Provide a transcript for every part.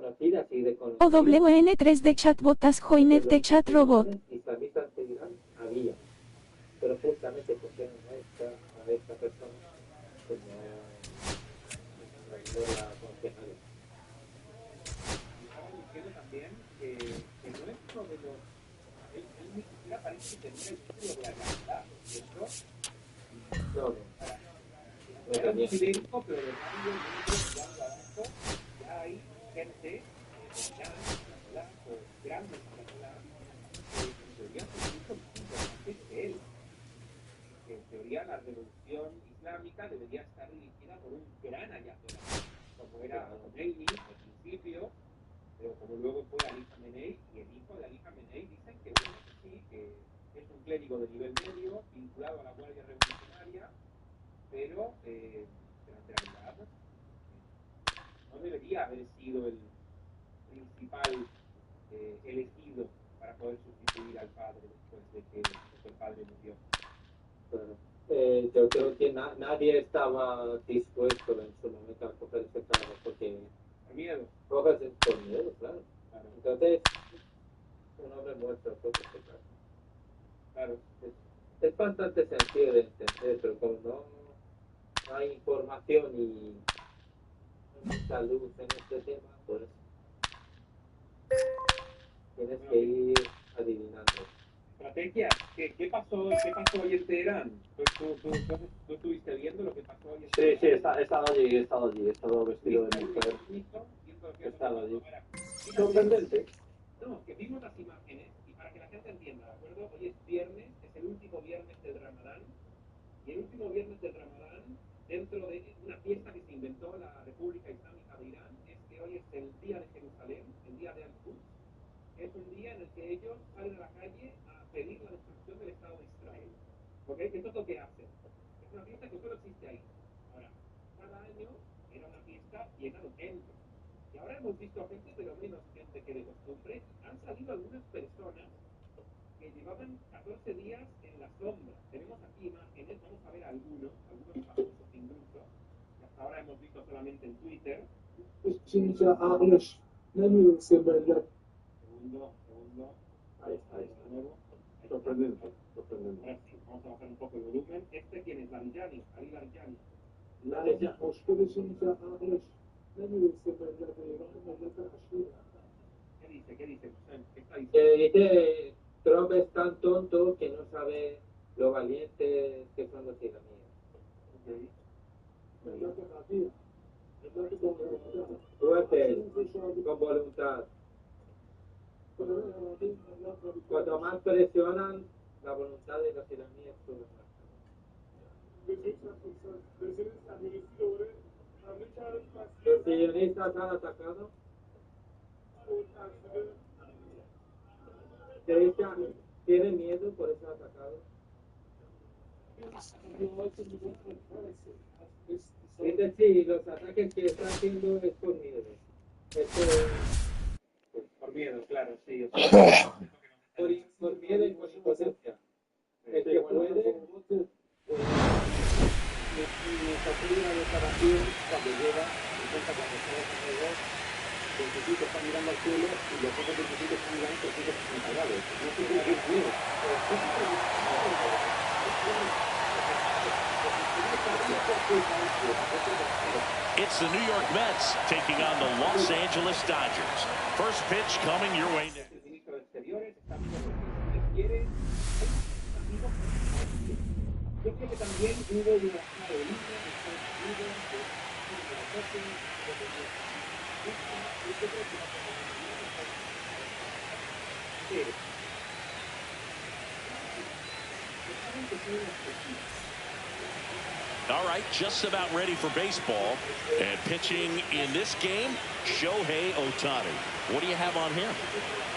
conocida, así de conocida. OWN3 de chatbotas Joiner de chat robot. Islamistas de Irán había, pero justamente porque a esta persona pues no la conocía nadie. Estaba diciendo también que no es uno de los... Él ni siquiera parece que tenía el título de la realidad, ¿cierto? No, era un ibérico, pero de cambio jugando abajo, ya hay gente o grandes que en teoría son mucho más importantes que él. Que en teoría la revolución islámica debería estar dirigida por un gran ayatolá, como era Khomeini al principio, pero como luego fue Ali Khamenei, y el hijo de Ali Khamenei dicen que bueno, que sí, que es un clérigo de nivel medio, vinculado a la Guardia Revolucionaria, pero en realidad no debería haber sido el principal elegido para poder sustituir al padre después de que el padre murió. Yo creo que nadie estaba dispuesto en su momento a coger ese cargo porque Por miedo. Coges por miedo, claro. Entonces, un hombre muerto coge ese cargo. Claro, es bastante sencillo de entender, pero como no hay información y mucha luz en este tema, pues tienes que ir adivinando. Estrategias. ¿Qué pasó hoy en Teherán? ¿Tú estuviste viendo lo que pasó hoy en Teherán? Sí, he estado vestido de mujer. He estado allí. Sorprendente. No, que vimos las imágenes y para que la gente entienda, ¿de acuerdo? Hoy es viernes, es el último viernes del Ramadán, y el último viernes del Ramadán, dentro de una fiesta que se inventó la República Islámica de Irán, es que hoy es el día de Jerusalén, el día de Al-Quds. Es un día en el que ellos salen a la calle a pedir la destrucción del Estado de Israel. ¿Ok? Esto es lo que hacen. Es una fiesta que solo existe ahí. Ahora, cada año era una fiesta llena de gente. Y ahora hemos visto gente, pero menos gente que de costumbre. Han salido algunas personas que llevaban 14 días en la sombra. Tenemos aquí imágenes, vamos a ver algunos famosos incluso, que hasta ahora hemos visto solamente en Twitter. Segundo. Ahí está. Nuevo. Sorprendente. Ahora sí, vamos a bajar un poco el volumen. ¿Quién es? Larijani, Ali Larijani. ¿Qué dice? ¿Qué está diciendo? Dice, Trump es tan tonto que no sabe lo valientes que son los iraníes. Fuertes, con voluntad. Cuanto más presionan, la voluntad de los iraníes sube más. Los sionistas han atacado. ¿Tienen miedo por ese atacado? Dice, sí, los ataques que está haciendo es por miedo. Por miedo, claro, sí. Por miedo y por impotencia. Es que puede... Nuestra primera declaración, cuando llega, cuenta cuando Estados Unidos, 25 están mirando al cielo y los otros 25 están mirando 360 grados. No sé qué es mío. It's the New York Mets taking on the Los Angeles Dodgers. First pitch coming your way now. Yo creo que también hubo una bajada de línea en Estados Unidos, All right, just about ready for baseball. And pitching in this game, Shohei Ohtani. What do you have on him?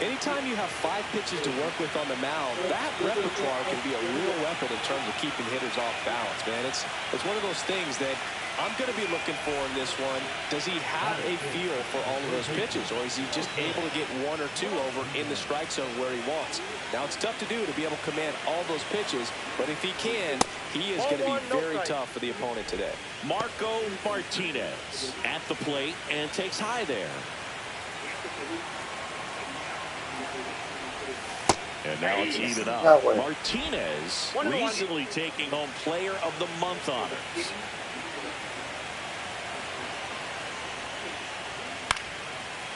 Anytime you have 5 pitches to work with on the mound, that repertoire can be a real weapon in terms of keeping hitters off balance, man. It's one of those things that I'm going to be looking for in this one. Does he have a feel for all of those pitches, or is he just able to get 1 or 2 over in the strike zone where he wants? Now, it's tough to do to be able to command all those pitches, but if he can, he is going to be very tough for the opponent today. Marco Martinez at the plate and takes high there. And now it's even up. Martinez recently taking home Player of the Month honors.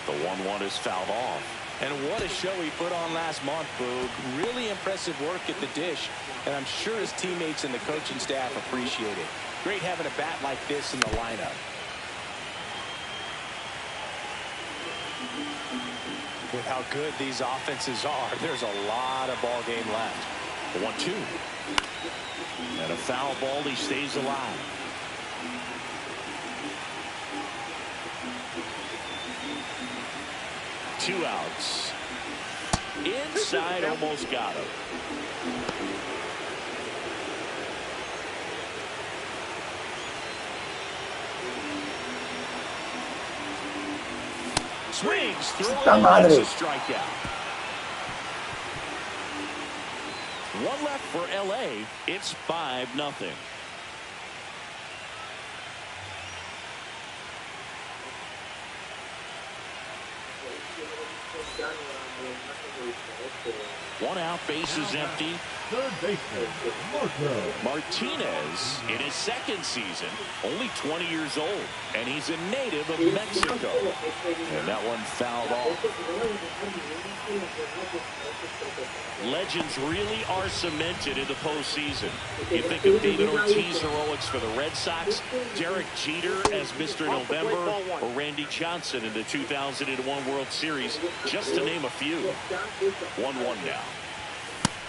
The 1-1 is fouled off. And what a show he put on last month, Boog. Really impressive work at the dish. And I'm sure his teammates and the coaching staff appreciate it. Great having a bat like this in the lineup. With how good these offenses are, there's a lot of ball game left. 1-2. And a foul ball, he stays alive. Two outs. Inside, almost got him. Swings through it. That's a strikeout. One left for LA. It's 5-0. One out, bases empty. Third baseman, Martinez, in his second season, only 20 years old, and he's a native of Mexico. And that one fouled off. Legends really are cemented in the postseason. You think of David Ortiz heroics for the Red Sox, Derek Jeter as Mr. November, or Randy Johnson in the 2001 World Series, just to name a few. 1-1 now.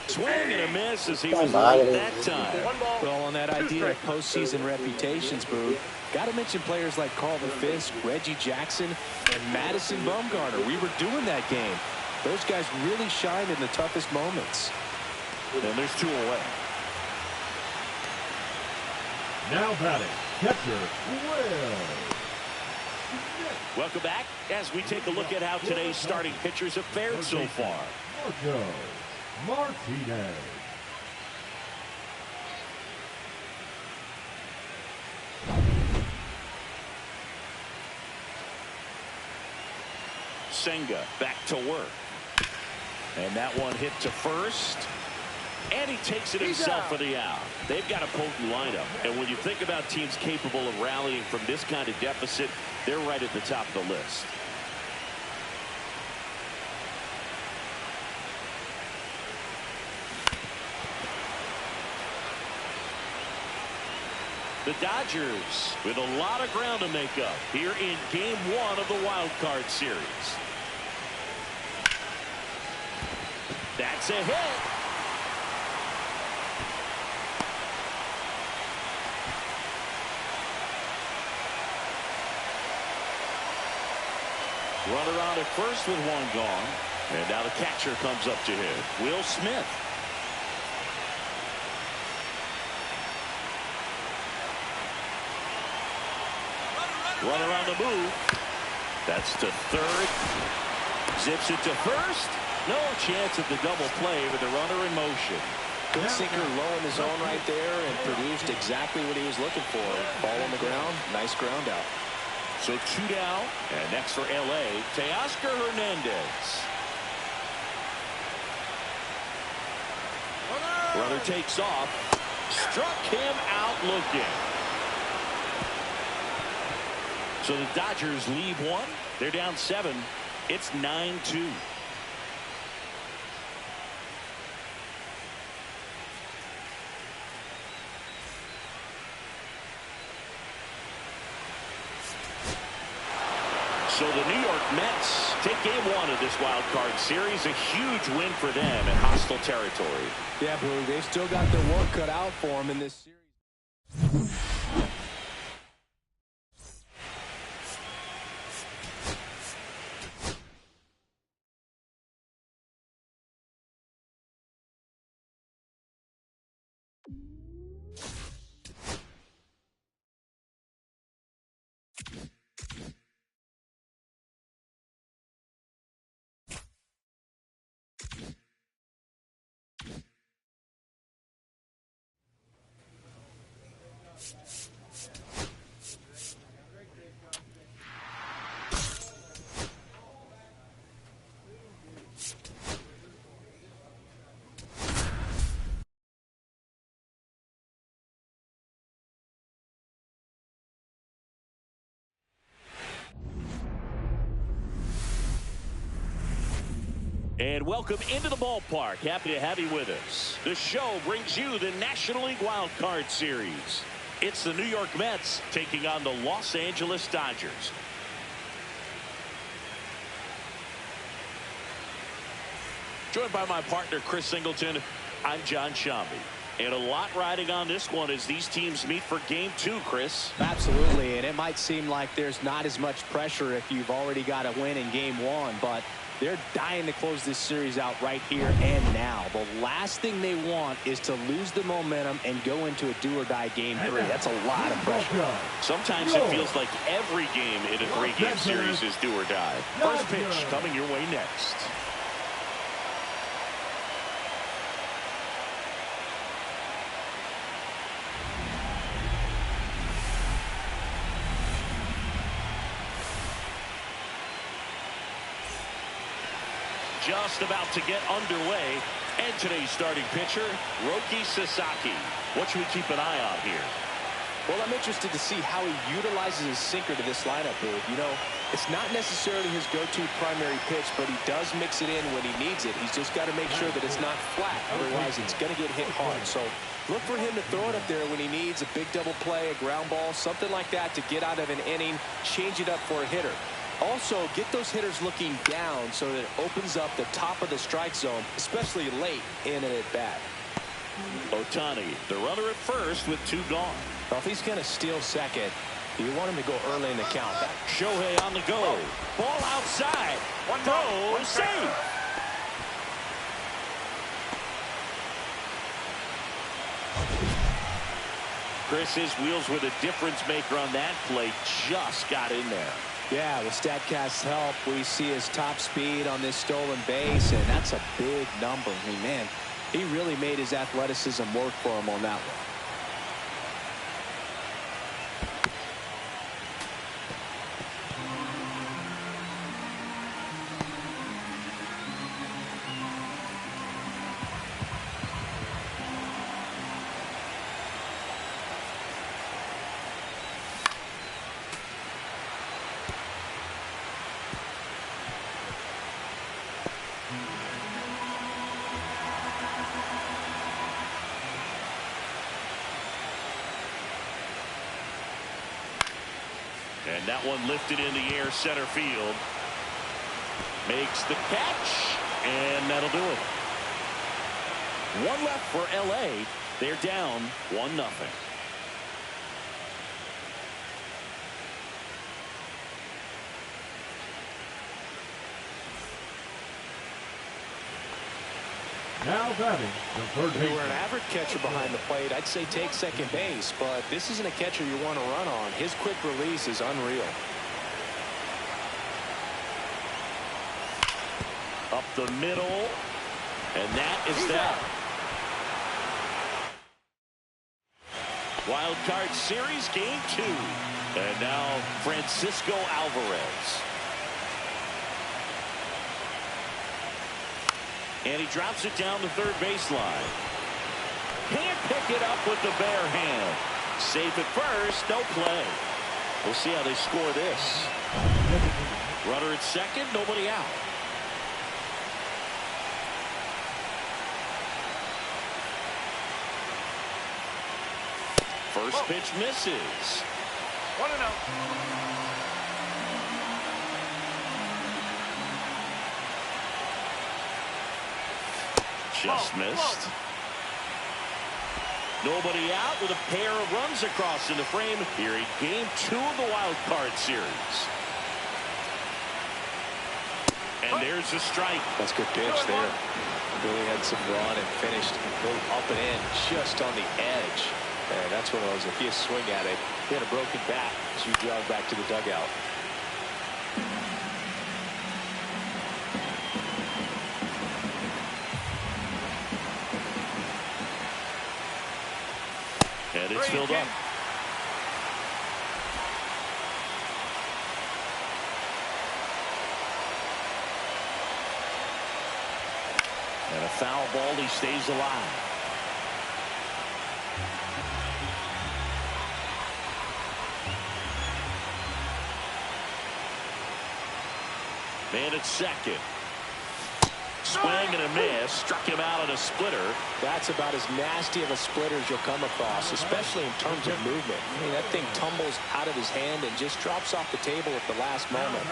Swing and a miss as he was late that time. Well, on that idea of postseason reputations, Boo, got to mention players like Carlton Fisk, Reggie Jackson, and Madison Bumgarner. We were doing that game. Those guys really shined in the toughest moments. And there's two away. now batting, catcher, Will. Welcome back as we take a look at how today's starting pitchers have fared so far. Marco Martinez. Senga back to work. And that one hit to first. And he takes it himself for the out. They've got a potent lineup. And when you think about teams capable of rallying from this kind of deficit, they're right at the top of the list. The Dodgers with a lot of ground to make up here in Game 1 of the Wild Card Series. That's a hit. Runner on at first with one gone. And now the catcher comes up to him. Will Smith. Runner on the move. That's to third. Zips it to first. No chance of the double play with the runner in motion. Good sinker low in the zone right there and produced exactly what he was looking for. Ball on the ground. Nice ground out. So two down. And next for LA, Teoscar Hernandez. Runner takes off. Struck him out looking. So the Dodgers lead one. They're down 7. It's 9-2. So the New York Mets take Game 1 of this wild card series. A huge win for them in hostile territory. Yeah, Blue, they've still got their work cut out for them in this series. And welcome into the ballpark. Happy to have you with us. The show brings you the National League Wild Card Series. It's the New York Mets taking on the Los Angeles Dodgers. Joined by my partner, Chris Singleton, I'm John Shambi. And a lot riding on this one as these teams meet for Game 2, Chris. Absolutely, and it might seem like there's not as much pressure if you've already got a win in Game 1, but they're dying to close this series out right here and now. The last thing they want is to lose the momentum and go into a do-or-die Game 3. That's a lot of pressure. Sometimes it feels like every game in a three-game series is do or die. First pitch coming your way next. Just about to get underway, and today's starting pitcher, Roki Sasaki. What should we keep an eye on here? Well, I'm interested to see how he utilizes his sinker to this lineup, Dave. You know, it's not necessarily his go-to primary pitch, but he does mix it in when he needs it. He's just got to make sure that it's not flat. Otherwise, it's going to get hit hard. So look for him to throw it up there when he needs a big double play, a ground ball, something like that to get out of an inning, change it up for a hitter. Also, get those hitters looking down so that it opens up the top of the strike zone, especially late in an at-bat. Ohtani, the runner at first with 2 gone. Well, if he's going to steal second, you want him to go early in the count. Shohei on the go. Ball outside. Throw, save. Chris, his wheels were the difference maker on that play. Just got in there. Yeah, with StatCast's help, we see his top speed on this stolen base, and that's a big number. I mean, man, he really made his athleticism work for him on that one. And that one lifted in the air, center field. Makes the catch, and that'll do it. One left for L.A. They're down 1-0. Now batting, the third If you were baseman. an average catcher behind the plate, I'd say take second base, but this isn't a catcher you want to run on. His quick release is unreal. Up the middle, and that is that. Wild Card Series Game 2. And now Francisco Alvarez. And he drops it down the third baseline. Can't pick it up with the bare hand. Safe at first, no play. We'll see how they score this. Runner at second, nobody out. First pitch misses. 1-0. Just missed. Nobody out with a pair of runs across in the frame here in Game 2 of the Wild Card Series. And there's a strike. That's a good pitch there. Really had some run and finished a little up and in just on the edge. And that's one of those, if you swing at it, he had a broken bat as you jog back to the dugout. And it's filled up. And a foul ball, he stays alive. Man at second. Swing and a miss. Struck him out on a splitter. That's about as nasty of a splitter as you'll come across, especially in terms of movement. I mean, that thing tumbles out of his hand and just drops off the table at the last moment.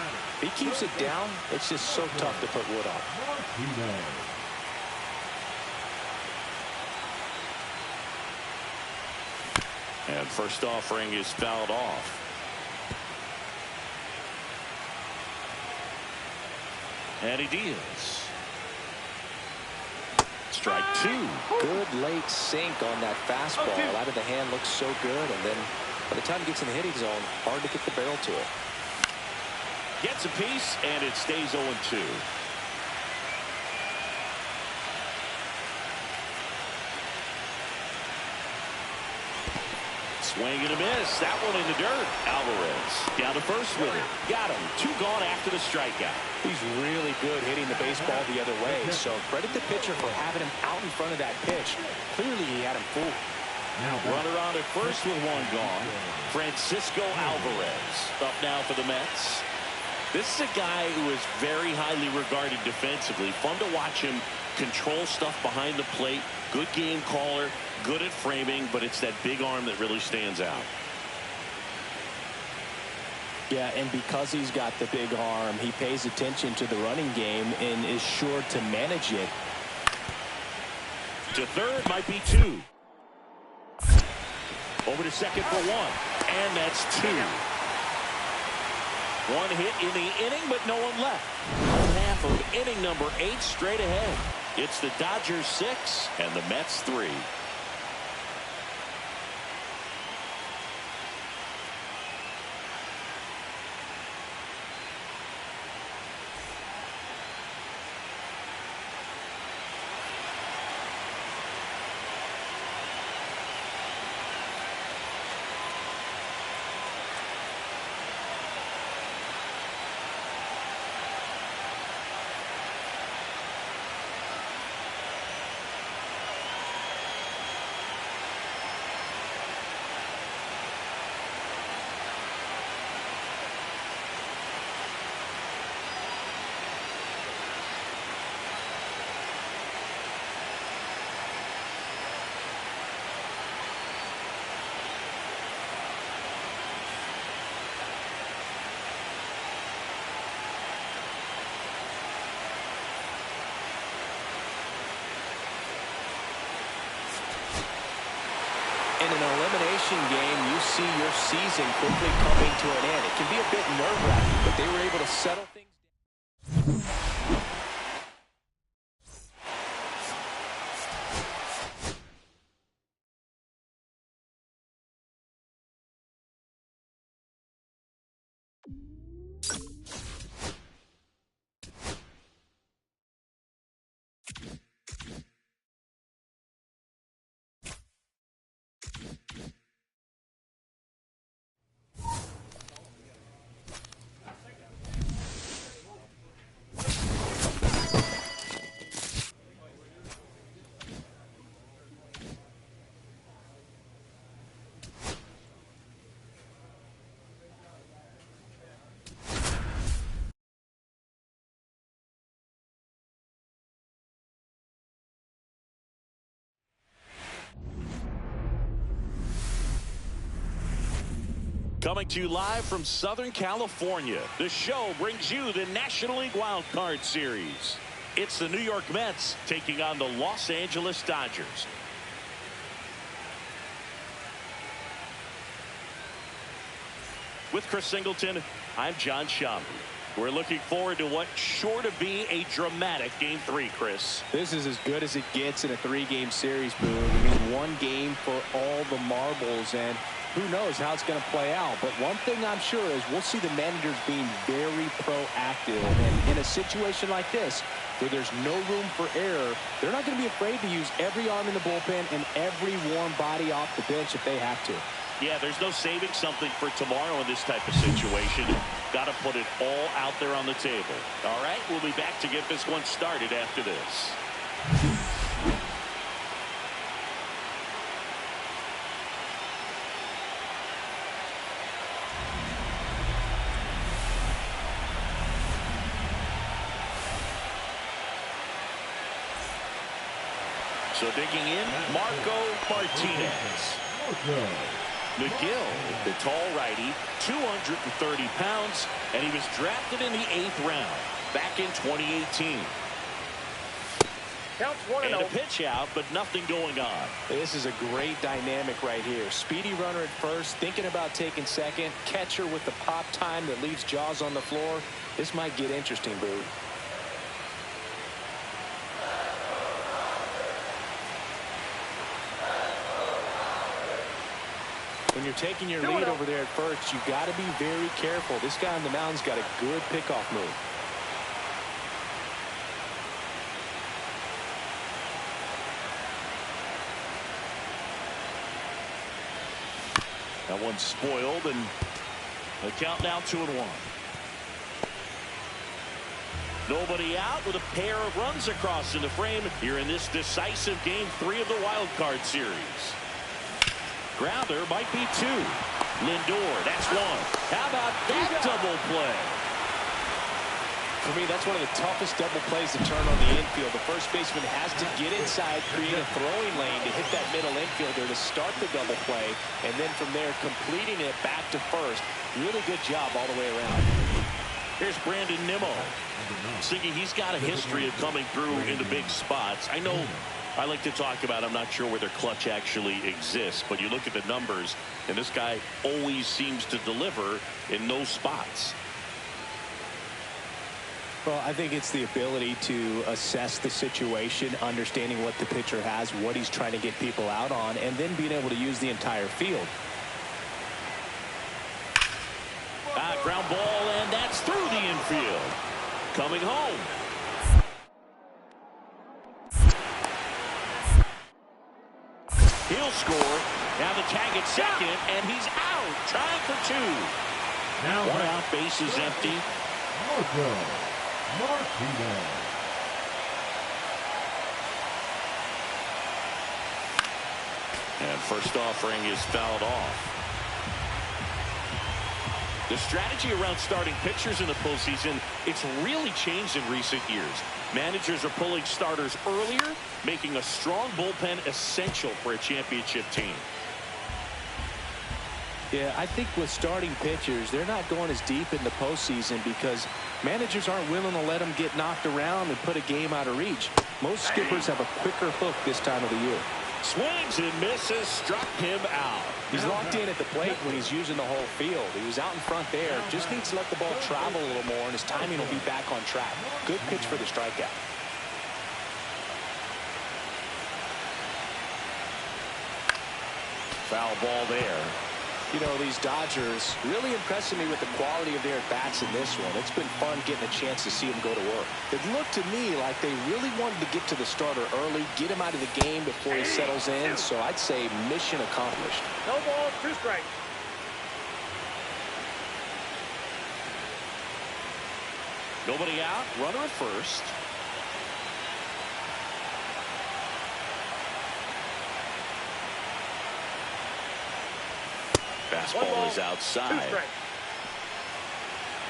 If he keeps it down, it's just so tough to put wood on. And first offering is fouled off. And he deals. Strike two. Good late sink on that fastball. Out of the hand looks so good, and then by the time it gets in the hitting zone, hard to get the barrel to it. Gets a piece, and it stays 0-2. Swing and a miss. That one in the dirt. Alvarez down to first with it. Got him. 2 gone after the strikeout. He's really good hitting the baseball the other way, so credit the pitcher for having him out in front of that pitch. Clearly he had him fooled. Runner on at first with 1 gone. Francisco Alvarez up now for the Mets. This is a guy who is very highly regarded defensively. Fun to watch him control stuff behind the plate. Good game caller. Good at framing, but it's that big arm that really stands out. Yeah, and because he's got the big arm, he pays attention to the running game and is sure to manage it. To third might be 2. Over to second for 1. And that's 2. 1 hit in the inning, but no one left. One half of inning number 8 straight ahead. It's the Dodgers 6 and the Mets 3. In an elimination game, you see your season quickly coming to an end. It can be a bit nerve-wracking, but they were able to settle things down. Coming to you live from Southern California, the show brings you the National League Wild Card Series. It's the New York Mets taking on the Los Angeles Dodgers. With Chris Singleton, I'm John Shammy. We're looking forward to what's sure to be a dramatic Game 3, Chris. This is as good as it gets in a 3-game series, Boone. I mean, 1 game for all the marbles, and who knows how it's going to play out. But one thing I'm sure is we'll see the managers being very proactive. And in a situation like this, where there's no room for error, they're not going to be afraid to use every arm in the bullpen and every warm body off the bench if they have to. Yeah, there's no saving something for tomorrow in this type of situation. Got to put it all out there on the table. All right, we'll be back to get this one started after this. So digging in, Marco Martinez. McGill, the tall righty, 230 pounds, and he was drafted in the 8th round back in 2018. And a pitch out, but nothing going on. This is a great dynamic right here. Speedy runner at first, thinking about taking second. Catcher with the pop time that leaves Jaws on the floor. This might get interesting, Boo. When you're taking your lead over there at first, you've got to be very careful. This guy on the mound's got a good pickoff move. That one's spoiled, and the count now 2-1. Nobody out with a pair of runs across in the frame here in this decisive Game 3 of the Wild Card Series. Grounder might be 2. Lindor, that's 1. How about that double play? For me, that's one of the toughest double plays to turn on the infield. The first baseman has to get inside, create a throwing lane to hit that middle infielder to start the double play, and then from there completing it back to first. Really good job all the way around. Here's Brandon Nimmo. Thinking he's got a history of coming through into big spots. I know I like to talk about, I'm not sure whether clutch actually exists, but you look at the numbers, and this guy always seems to deliver in those spots. Well, I think it's the ability to assess the situation, understanding what the pitcher has, what he's trying to get people out on, and then being able to use the entire field. Ground ball, and that's through the infield. Coming home. He'll score. Now the tag at second, and he's out. Trying for 2. Now One out, base is empty. Marco Martinez. And first offering is fouled off. The strategy around starting pitchers in the postseason, it's really changed in recent years. Managers are pulling starters earlier, making a strong bullpen essential for a championship team. Yeah, I think with starting pitchers, they're not going as deep in the postseason because managers aren't willing to let them get knocked around and put a game out of reach. Most skippers have a quicker hook this time of the year. Swings and misses, struck him out. He's locked in at the plate when he's using the whole field. He was out in front there. Just needs to let the ball travel a little more, and his timing will be back on track. Good pitch for the strikeout. Foul ball there. You know, these Dodgers really impressing me with the quality of their bats in this one. It's been fun getting a chance to see them go to work. It looked to me like they really wanted to get to the starter early, get him out of the game before he settles in. So I'd say mission accomplished. No ball, 2 strikes. Nobody out, runner at first. Fastball is outside.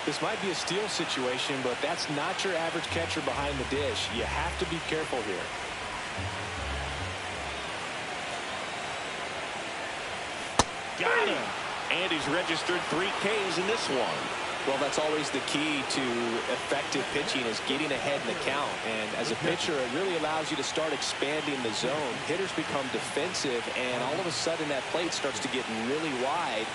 This might be a steal situation, but that's not your average catcher behind the dish. You have to be careful here. Got him. And he's registered 3 Ks in this one. Well, that's always the key to effective pitching is getting ahead in the count. And as a pitcher, it really allows you to start expanding the zone. Hitters become defensive, and all of a sudden that plate starts to get really wide.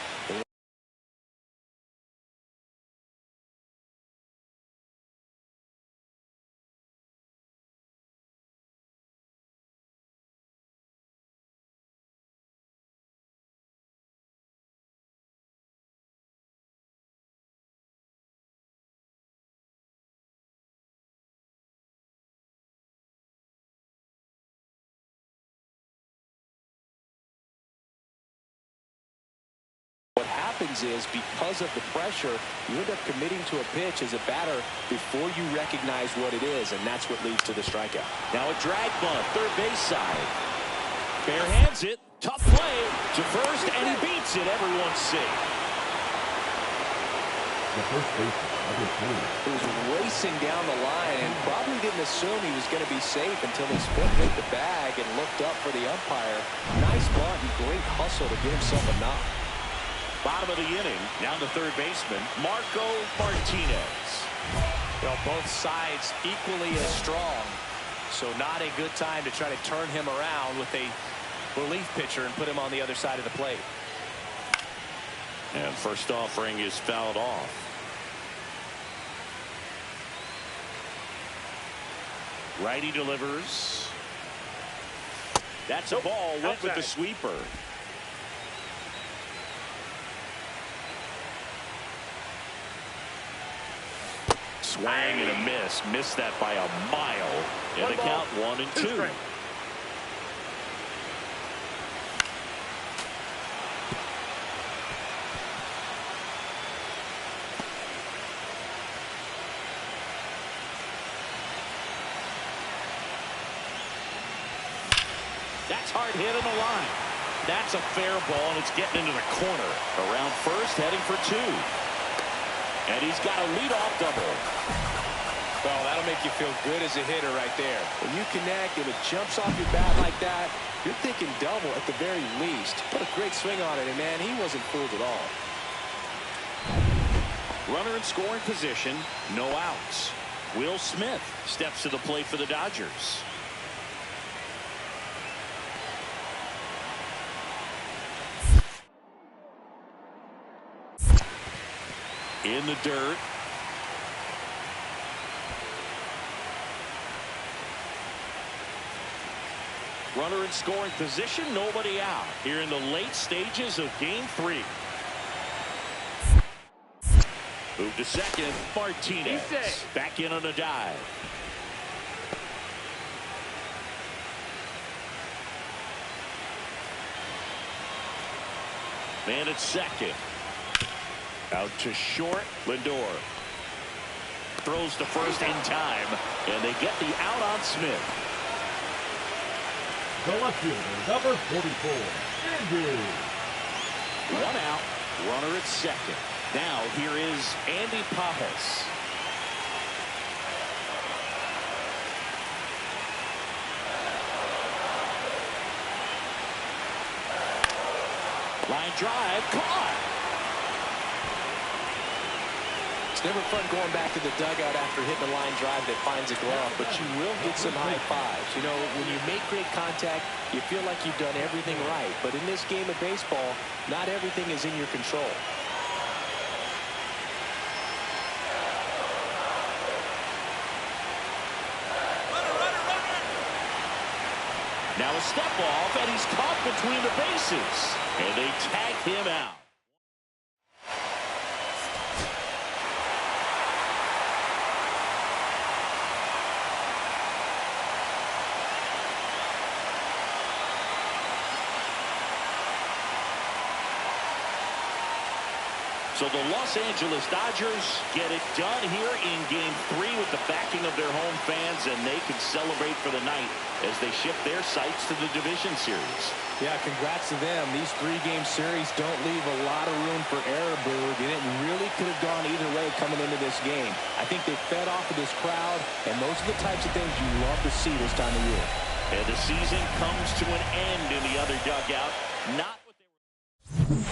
What happens is, because of the pressure, you end up committing to a pitch as a batter before you recognize what it is, and that's what leads to the strikeout. Now a drag bunt, third base side. Bare hands it, tough play to first, and he beats it. Everyone's safe. The first baseman, number 20. He was racing down the line and probably didn't couldn't assume he was going to be safe until his foot hit the bag and looked up for the umpire. Nice bunt and great hustle to get himself a knock. Bottom of the inning, down to third baseman, Marco Martinez. You know, both sides equally as strong, so not a good time to try to turn him around with a relief pitcher and put him on the other side of the plate. And first offering is fouled off. Righty delivers. That's a ball. Went with the sweeper. Swing and a miss. Missed that by a mile. And the count 1-2. That's hard hit on the line. That's a fair ball, and it's getting into the corner. Around first, heading for 2. And he's got a leadoff double. Well, that'll make you feel good as a hitter right there. When you connect and it jumps off your bat like that, you're thinking double at the very least. Put a great swing on it, and man, he wasn't fooled at all. Runner in scoring position, no outs. Will Smith steps to the plate for the Dodgers. In the dirt. Runner in scoring position, nobody out here in the late stages of game 3. Move to second, Martinez back in on a dive. Man at second. Out to short, Lindor. Throws to first in time, and they get the out on Smith. The left fielder, number 44, Andy. 1 out, runner at second. Now here is Andy Pajas. Line drive, caught. It's never fun going back to the dugout after hitting a line drive that finds a glove, but you will get some high fives. You know, when you make great contact, you feel like you've done everything right. But in this game of baseball, not everything is in your control. Now a step off, and he's caught between the bases. And they tag him out. So the Los Angeles Dodgers get it done here in Game 3 with the backing of their home fans, and they can celebrate for the night as they shift their sights to the division series. Yeah, congrats to them. These 3-game series don't leave a lot of room for error, Boog, and it really could have gone either way coming into this game. I think they fed off of this crowd, and those are the types of things you love to see this time of year. And the season comes to an end in the other dugout. Not what they were.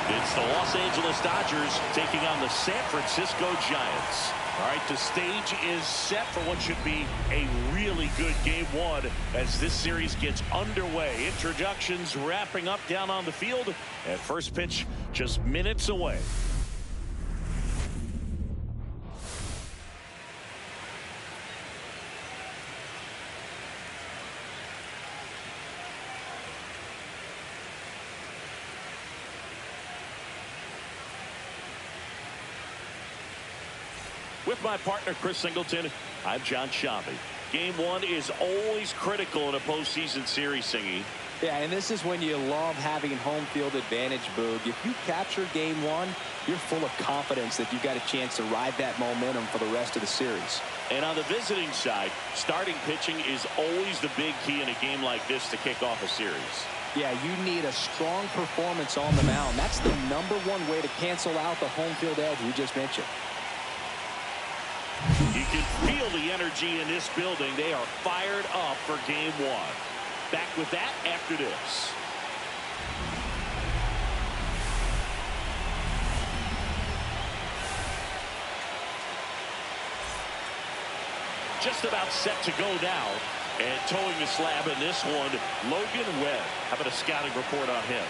It's the Los Angeles Dodgers taking on the San Francisco Giants. All right, the stage is set for what should be a really good game one as this series gets underway. Introductions wrapping up down on the field, and first pitch just minutes away. With my partner, Chris Singleton, I'm John Shabby. Game one is always critical in a postseason series, Singy. Yeah, and this is when you love having home field advantage, Boog. If you capture game one, you're full of confidence that you've got a chance to ride that momentum for the rest of the series. And on the visiting side, starting pitching is always the big key in a game like this to kick off a series. Yeah, you need a strong performance on the mound. That's the #1 way to cancel out the home field edge we just mentioned. You can feel the energy in this building. They are fired up for game one. Back with that after this. Just about set to go now. And towing the slab in this one, Logan Webb. How about a scouting report on him?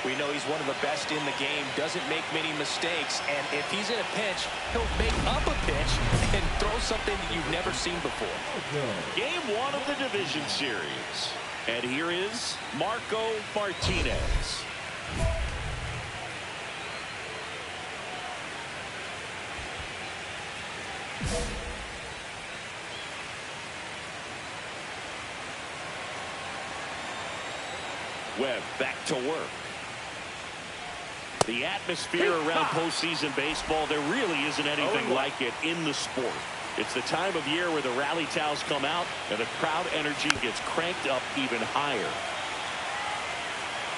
We know he's one of the best in the game, doesn't make many mistakes, and if he's in a pinch, he'll make up a pitch and throw something that you've never seen before. Game one of the division series. And here is Marco Martinez. Webb back to work. The atmosphere around postseason baseball, there really isn't anything like it in the sport. It's the time of year where the rally towels come out and the crowd energy gets cranked up even higher.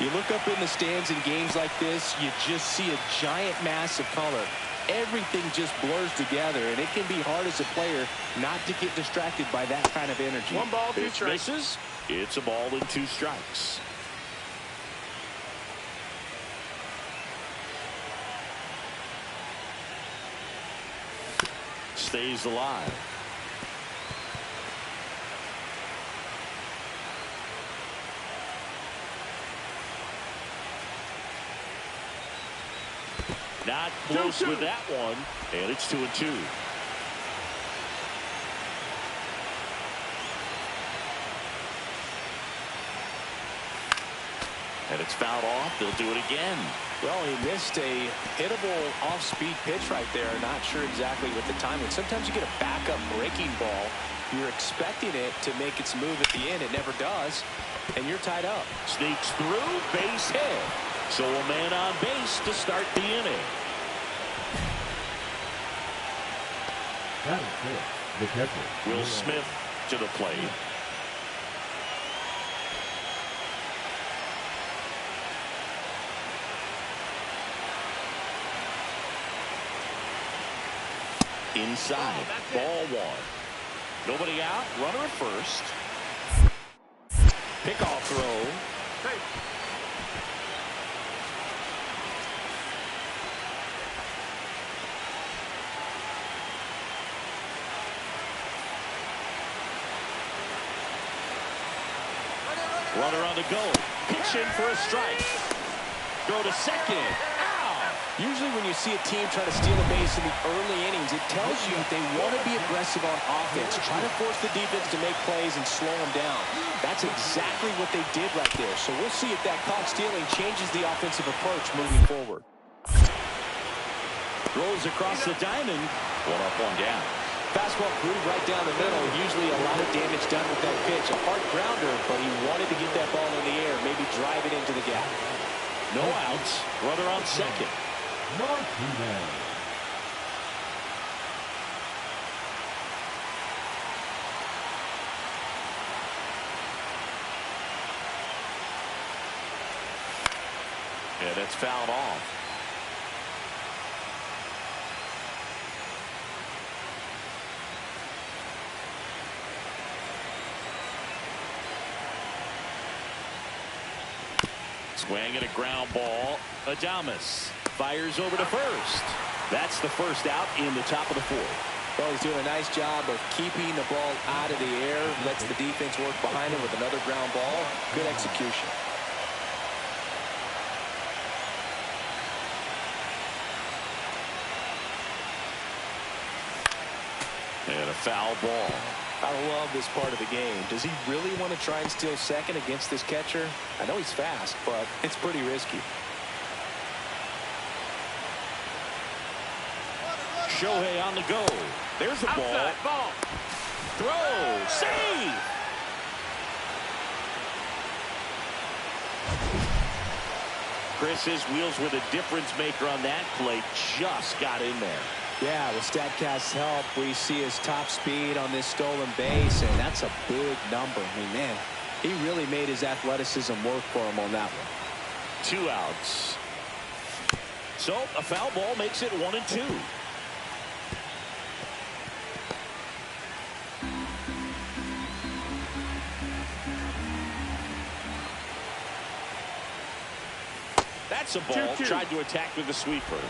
You look up in the stands in games like this, you just see a giant mass of color. Everything just blurs together, and it can be hard as a player not to get distracted by that kind of energy. 1 ball, 2 strikes. Misses. It's a ball and 2 strikes. Stays alive. Not close with that one, and it's 2-2. And it's fouled off. They'll do it again. Well, he missed a hittable off-speed pitch right there. Not sure exactly what the timing. Sometimes you get a backup breaking ball. You're expecting it to make its move at the end. It never does, and you're tied up. Sneaks through, base hit. So a man on base to start the inning. That is good. The catcher. Will Smith to the plate. Inside, ball 1. Nobody out, runner at first. Pickoff throw. Runner on the go. Pitch in for a strike. Throw to second. Usually when you see a team try to steal a base in the early innings, it tells you they want to be aggressive on offense, try to force the defense to make plays and slow them down. That's exactly what they did right there. So we'll see if that caught stealing changes the offensive approach moving forward. Throws across the diamond. 1 up, 1 down. Fastball groove right down the middle. Usually a lot of damage done with that pitch. A hard grounder, but he wanted to get that ball in the air, maybe drive it into the gap. No outs. Runner on second. Martinez. Yeah, that's fouled off. Swing and a ground ball. Adames fires over to first. That's the first out in the top of the 4th. Well, he's doing a nice job of keeping the ball out of the air. Lets the defense work behind him with another ground ball. Good execution. And a foul ball. I love this part of the game. Does he really want to try and steal second against this catcher? I know he's fast, but it's pretty risky. Shohei on the go. There's the ball. Throw. Save. Chris's wheels were the difference maker on that play. Just got in there. Yeah, with StatCast's help, we see his top speed on this stolen base, and that's a big number. I mean, man, he really made his athleticism work for him on that one. 2 outs. So a foul ball makes it 1-2. That's a ball. 2-2. Tried to attack with the sweeper.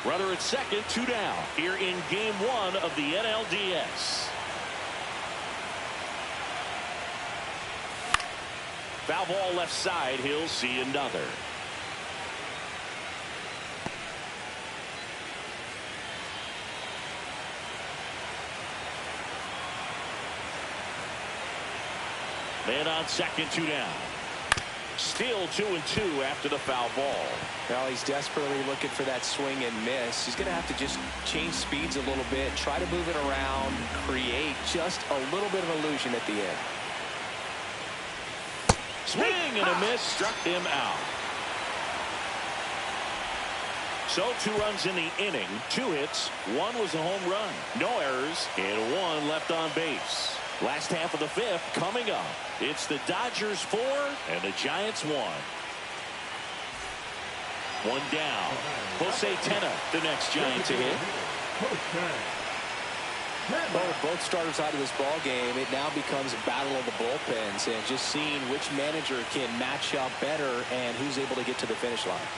Runner at second, 2 down here in game 1 of the NLDS. Foul ball left side. He'll see another. Man on second, 2 down. Still 2-2 after the foul ball. Well, he's desperately looking for that swing and miss. He's going to have to just change speeds a little bit, try to move it around, create just a little bit of illusion at the end. Swing and a miss, struck him out. So 2 runs in the inning, 2 hits, 1 was a home run. No errors, and 1 left on base. Last half of the 5th coming up. It's the Dodgers 4 and the Giants 1. 1 down. Jose Tena, the next Giant to hit. Well, with both starters out of this ball game, it now becomes a battle of the bullpens and just seeing which manager can match up better and who's able to get to the finish line.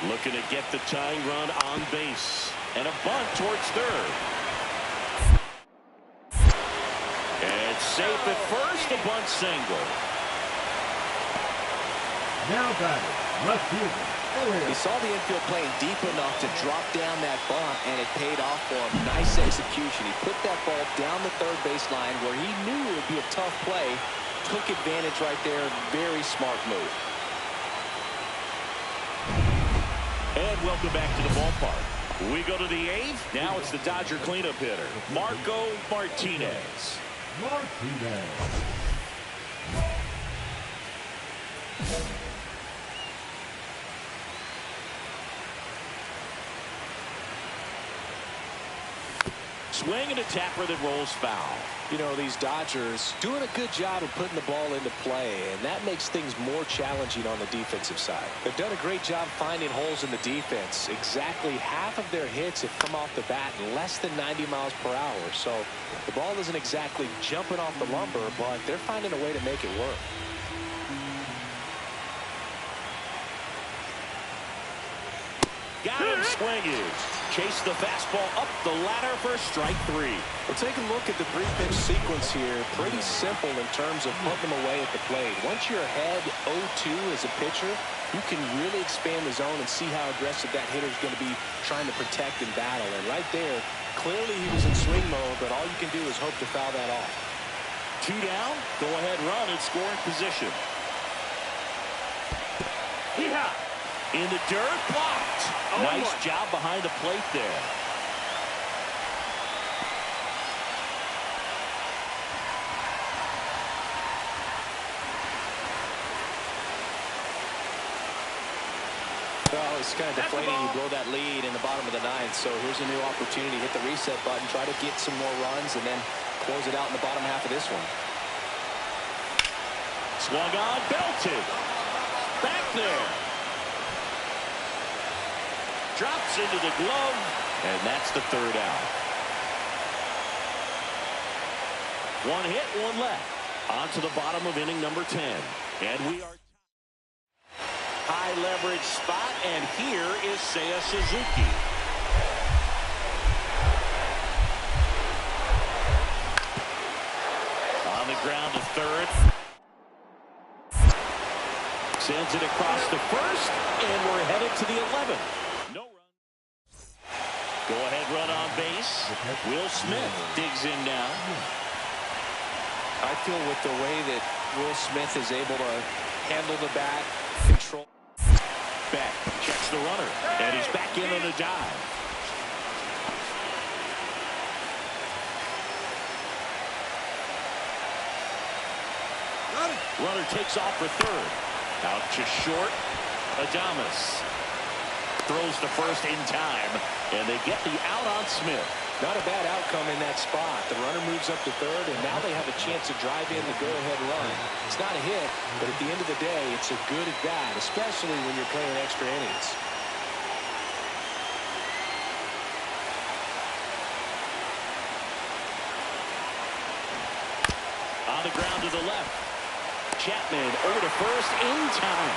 Looking to get the tying run on base. And a bunt towards third. And safe at first, a bunt single. Now batting, left fielder. He saw the infield playing deep enough to drop down that bunt, and it paid off for him. Nice execution. He put that ball down the third baseline where he knew it would be a tough play. Took advantage right there. Very smart move. And welcome back to the ballpark. We go to the 8th. Now it's the Dodger cleanup hitter, Marco Martinez. Martinez. Swing and a tapper that rolls foul. You know, these Dodgers doing a good job of putting the ball into play, and that makes things more challenging on the defensive side. They've done a great job finding holes in the defense. Exactly half of their hits have come off the bat in less than 90 miles per hour. So the ball isn't exactly jumping off the lumber, but they're finding a way to make it work. swing is. Chase the fastball up the ladder for strike 3. Well, take a look at the 3-pitch sequence here. Pretty simple in terms of putting them away at the plate. Once you're ahead 0-2 as a pitcher, you can really expand the zone and see how aggressive that hitter is going to be trying to protect and battle. And right there, clearly he was in swing mode, but all you can do is hope to foul that off. 2 down, go-ahead run in scoring position. In the dirt, blocked. Nice job behind the plate there. Well, it's kind of deflating. You blow that lead in the bottom of the 9th, so here's a new opportunity. Hit the reset button, try to get some more runs, and then close it out in the bottom half of this one. Swung on, belted. Back there. Drops into the glove, and that's the 3rd out. 1 hit, 1 left. On to the bottom of inning number 10. And we are high leverage spot, and here is Seiya Suzuki. On the ground to 3rd. Sends it across the 1st, and we're headed to the 11th. No run. Go-ahead run on base. Will Smith digs in now. I feel with the way that Will Smith is able to handle the bat, control. Beck checks the runner, and he's back in on a dive. Runner takes off for 3rd. Out to short. Adames throws to 1st in time, and they get the out on Smith. Not a bad outcome in that spot. The runner moves up to 3rd, and now they have a chance to drive in the go-ahead run. It's not a hit, but at the end of the day, it's a good at-bat, especially when you're playing extra innings. On the ground to the left. Chapman over to 1st in time,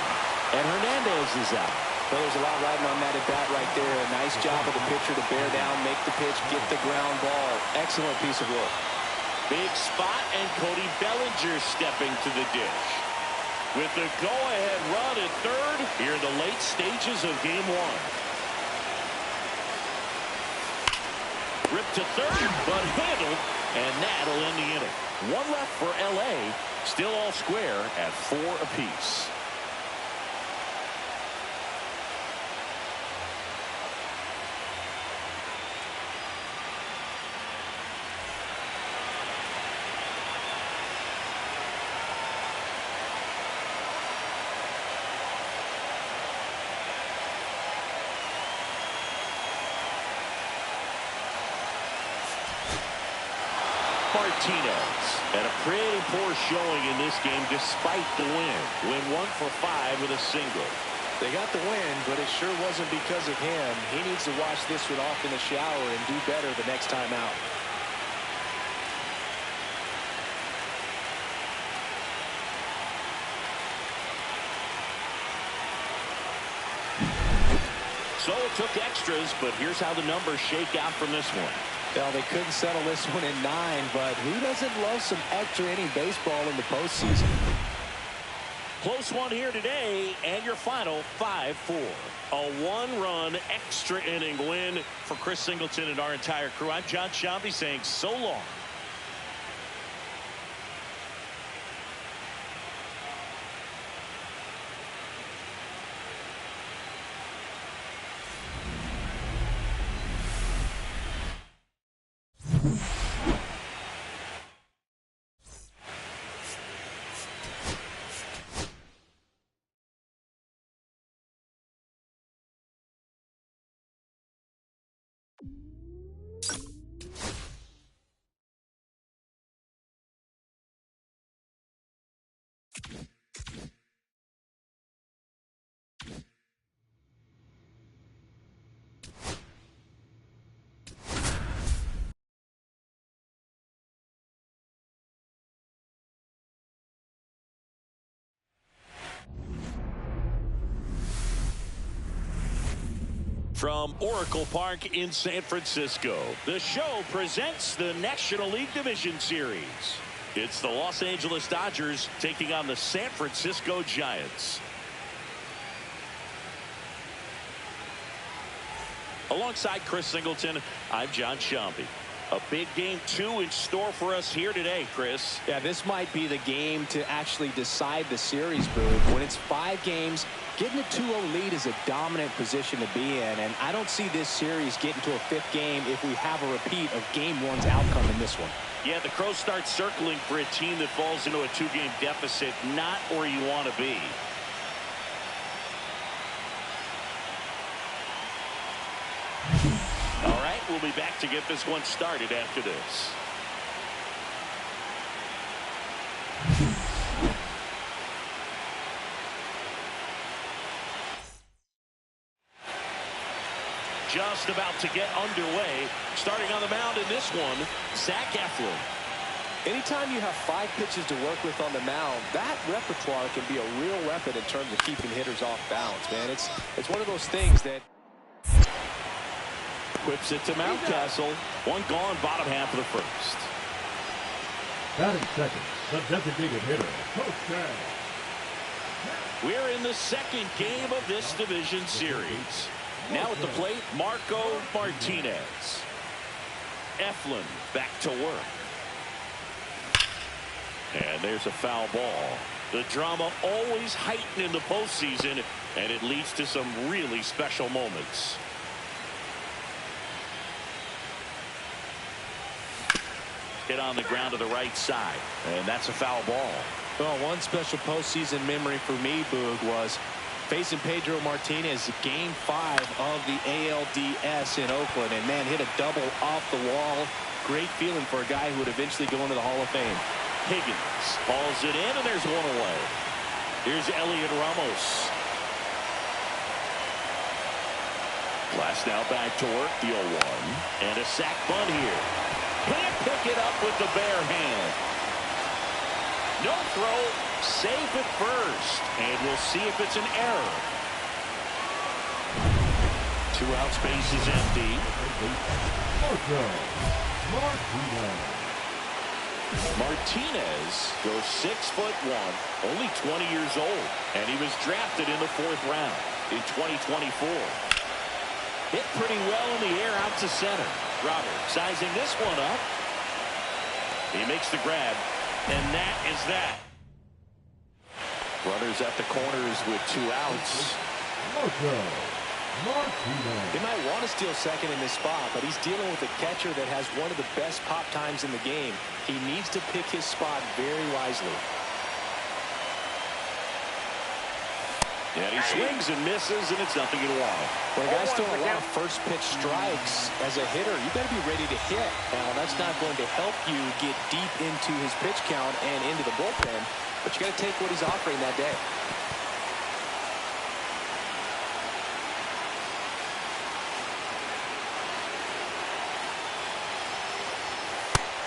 and Hernandez is out. Well, there's a lot riding on that at-bat right there. A nice job of the pitcher to bear down, make the pitch, get the ground ball. Excellent piece of work. Big spot, and Cody Bellinger stepping to the dish. With the go-ahead run at 3rd here in the late stages of Game 1. Ripped to 3rd, but handled, and that'll end the inning. 1 left for L.A., still all square at 4 apiece. Martinez. And a pretty poor showing in this game despite the win. Went 1 for 5 with a single. They got the win, but it sure wasn't because of him. He needs to wash this one off in the shower and do better the next time out. So it took extras, but here's how the numbers shake out from this one. Well, they couldn't settle this one in 9, but who doesn't love some extra inning baseball in the postseason? Close one here today, and your final 5-4. A 1-run extra inning win for Chris Singleton and our entire crew. I'm John Shambi saying so long. From Oracle Park in San Francisco, the show presents the National League Division Series. It's the Los Angeles Dodgers taking on the San Francisco Giants. Alongside Chris Singleton, I'm John Shambi. A big game 2 in store for us here today, Chris. Yeah, this might be the game to actually decide the series, Boog. When it's 5 games, getting a 2-0 lead is a dominant position to be in, and I don't see this series getting to a 5th game if we have a repeat of Game 1's outcome in this one. Yeah, the Crows start circling for a team that falls into a 2-game deficit, not where you want to be. All right, we'll be back to get this one started after this. Just about to get underway. Starting on the mound in this one, Zach Eflin. Anytime you have 5 pitches to work with on the mound, that repertoire can be a real weapon in terms of keeping hitters off balance, man. It's one of those things that Whips it to Mountcastle. 1 gone, bottom half of the first. Batting second, the designated hitter, Coach Chad. We're in the 2nd game of this division series. Now at the plate, Marco Martinez. Eflin back to work. And there's a foul ball. The drama always heightened in the postseason, and it leads to some really special moments. Hit on the ground to the right side, and that's a foul ball. Well, one special postseason memory for me, Boog, was facing Pedro Martinez Game 5 of the ALDS in Oakland, and man, hit a double off the wall. Great feeling for a guy who would eventually go into the Hall of Fame. Higgins hauls it in, and there's 1 away. Here's Elliot Ramos. Glass now back to work, the 0-1, and a sack bunt here. Can't pick it up with the bare hand. No throw, safe at first, and we'll see if it's an error. 2 outs, base is empty. Martinez goes 6'1", only 20 years old, and he was drafted in the 4th round in 2024. Hit pretty well in the air out to center. Robert sizing this one up. He makes the grab, and that is that. Runners at the corners with 2 outs. They might want to steal second in this spot, but he's dealing with a catcher that has one of the best pop times in the game. He needs to pick his spot very wisely. And he swings and misses, and it's 0-1. When a guy's throwing a lot of first pitch strikes as a hitter, you got to be ready to hit. Now, that's not going to help you get deep into his pitch count and into the bullpen, but you got to take what he's offering that day.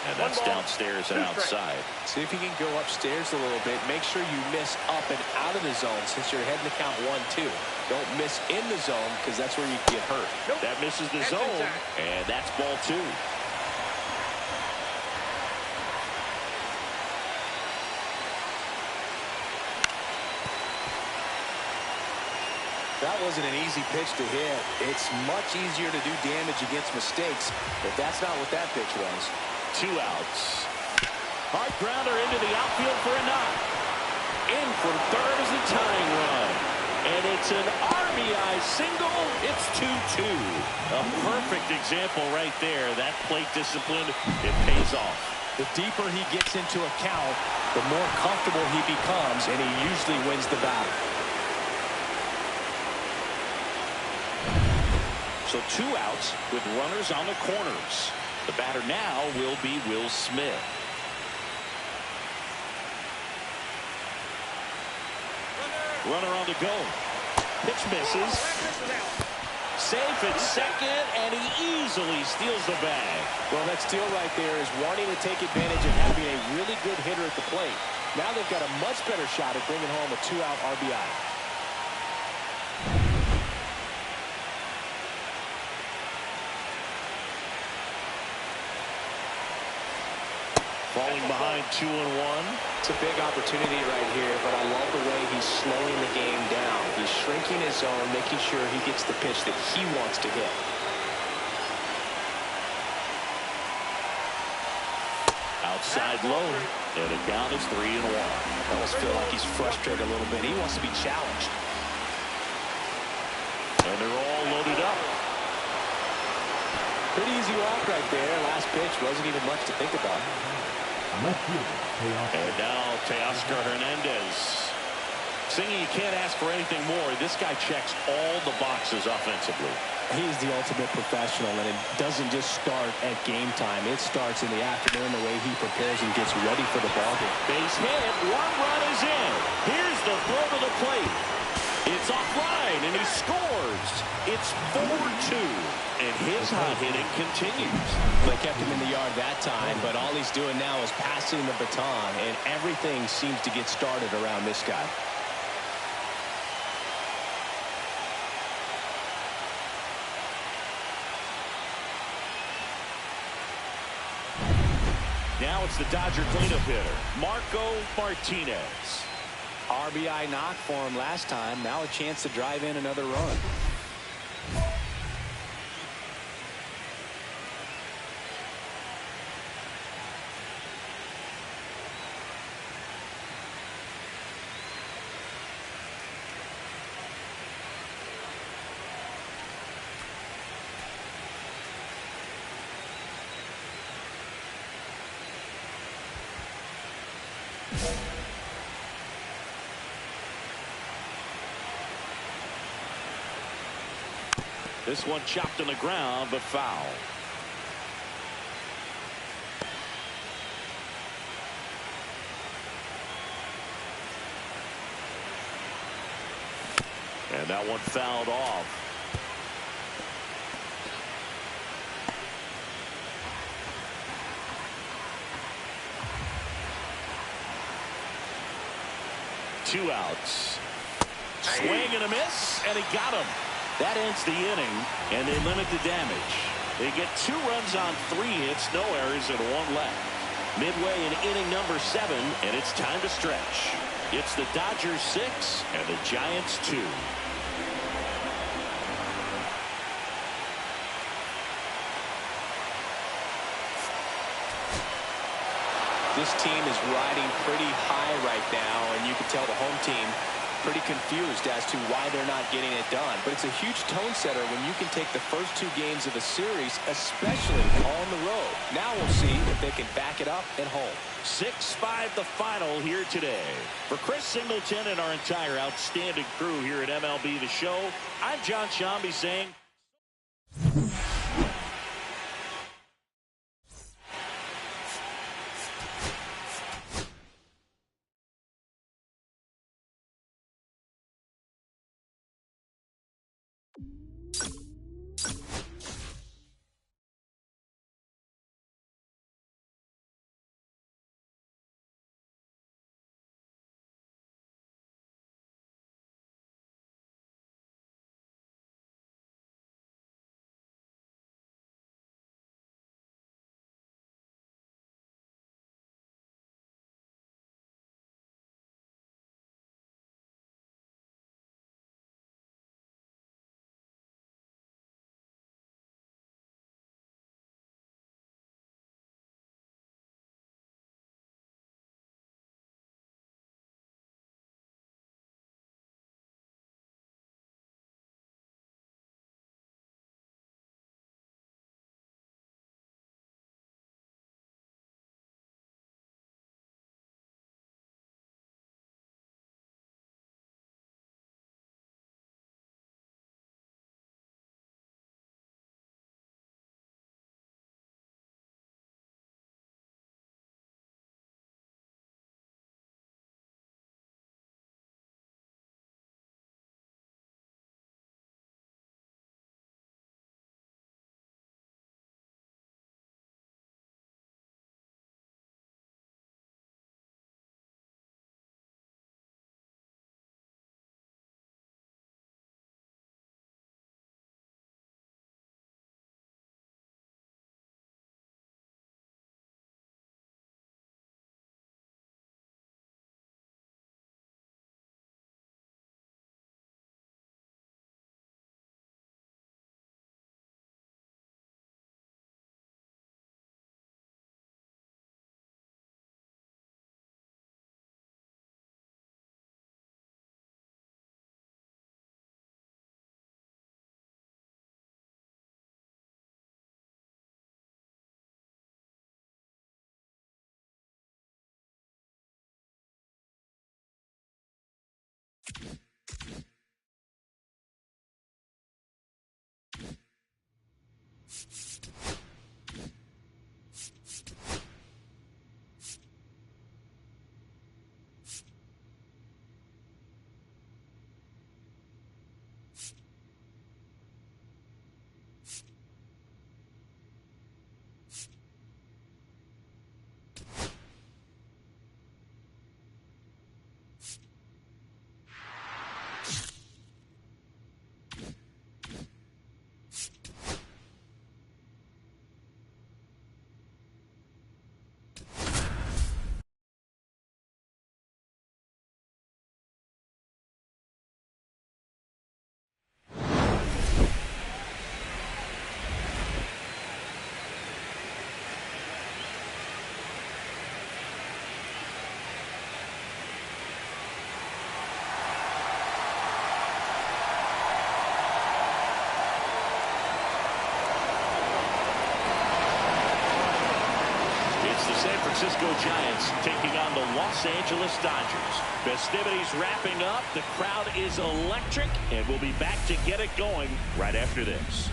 And that's downstairs and outside. See if you can go upstairs a little bit. Make sure you miss up and out of the zone since you're heading to count 1-2. Don't miss in the zone because that's where you get hurt. That misses the zone, and that's ball 2. That wasn't an easy pitch to hit. It's much easier to do damage against mistakes, but that's not what that pitch was. 2 outs. Hard grounder into the outfield for a knock. In from third is the tying run. And it's an RBI single. It's 2-2. A perfect example right there. That plate discipline, it pays off. The deeper he gets into a count, the more comfortable he becomes, and he usually wins the battle. So 2 outs with runners on the corners. The batter now will be Will Smith. Runner on the go. Pitch misses. Safe at second, and he easily steals the bag. Well, that steal right there is wanting to take advantage of having a really good hitter at the plate. Now they've got a much better shot at bringing home a 2-out RBI. falling behind 2-1. It's a big opportunity right here, but I love the way he's slowing the game down. He's shrinking his zone, making sure he gets the pitch that he wants to hit. Outside low, and the count is 3-1. I almost feel like he's frustrated a little bit. He wants to be challenged. And they're all loaded up. Pretty easy walk right there. Last pitch wasn't even much to think about. Left fielder, Teoscar. And now Teoscar Hernandez. Singing, you can't ask for anything more. This guy checks all the boxes offensively. He's the ultimate professional, and it doesn't just start at game time. It starts in the afternoon, the way he prepares and gets ready for the ball game. Base hit, 1 run is in. Here's the throw to the plate. It's offline, and he scores. It's 4-2, and his hot hitting continues. They kept him in the yard that time, but all he's doing now is passing the baton, and everything seems to get started around this guy. Now it's the Dodger cleanup hitter, Marco Martinez. RBI knock for him last time. Now a chance to drive in another run. This one chopped on the ground, but foul. And that one fouled off. Two outs. Swing and a miss, and he got him. That ends the inning, and they limit the damage. They get 2 runs on 3 hits, no errors, and 1 left. Midway in inning number 7, and it's time to stretch. It's the Dodgers 6 and the Giants 2. This team is riding pretty high right now, and you can tell the home team pretty confused as to why they're not getting it done. But it's a huge tone setter when you can take the first 2 games of a series, especially on the road. Now we'll see if they can back it up at home. 6-5 the final here today. For Chris Singleton and our entire outstanding crew here at MLB The Show, I'm John Shambi saying San Francisco Giants taking on the Los Angeles Dodgers. Festivities wrapping up. The crowd is electric, and we'll be back to get it going right after this.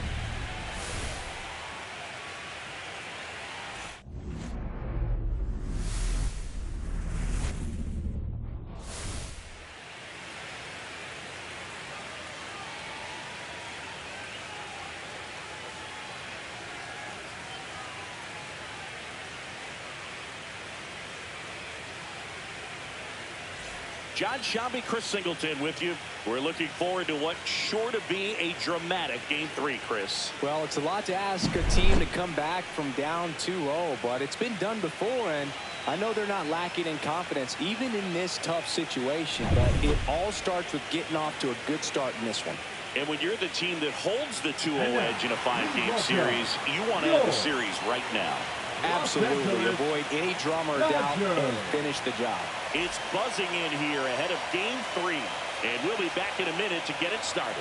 John Shelby, Chris Singleton with you. We're looking forward to what's sure to be a dramatic Game 3, Chris. Well, it's a lot to ask a team to come back from down 2-0, but it's been done before, and I know they're not lacking in confidence, even in this tough situation, but it all starts with getting off to a good start in this one. And when you're the team that holds the 2-0 edge in a 5-game series, you want to end the series right now. Absolutely. Avoid any drama or doubt and finish the job. It's buzzing in here ahead of Game 3. And we'll be back in a minute to get it started.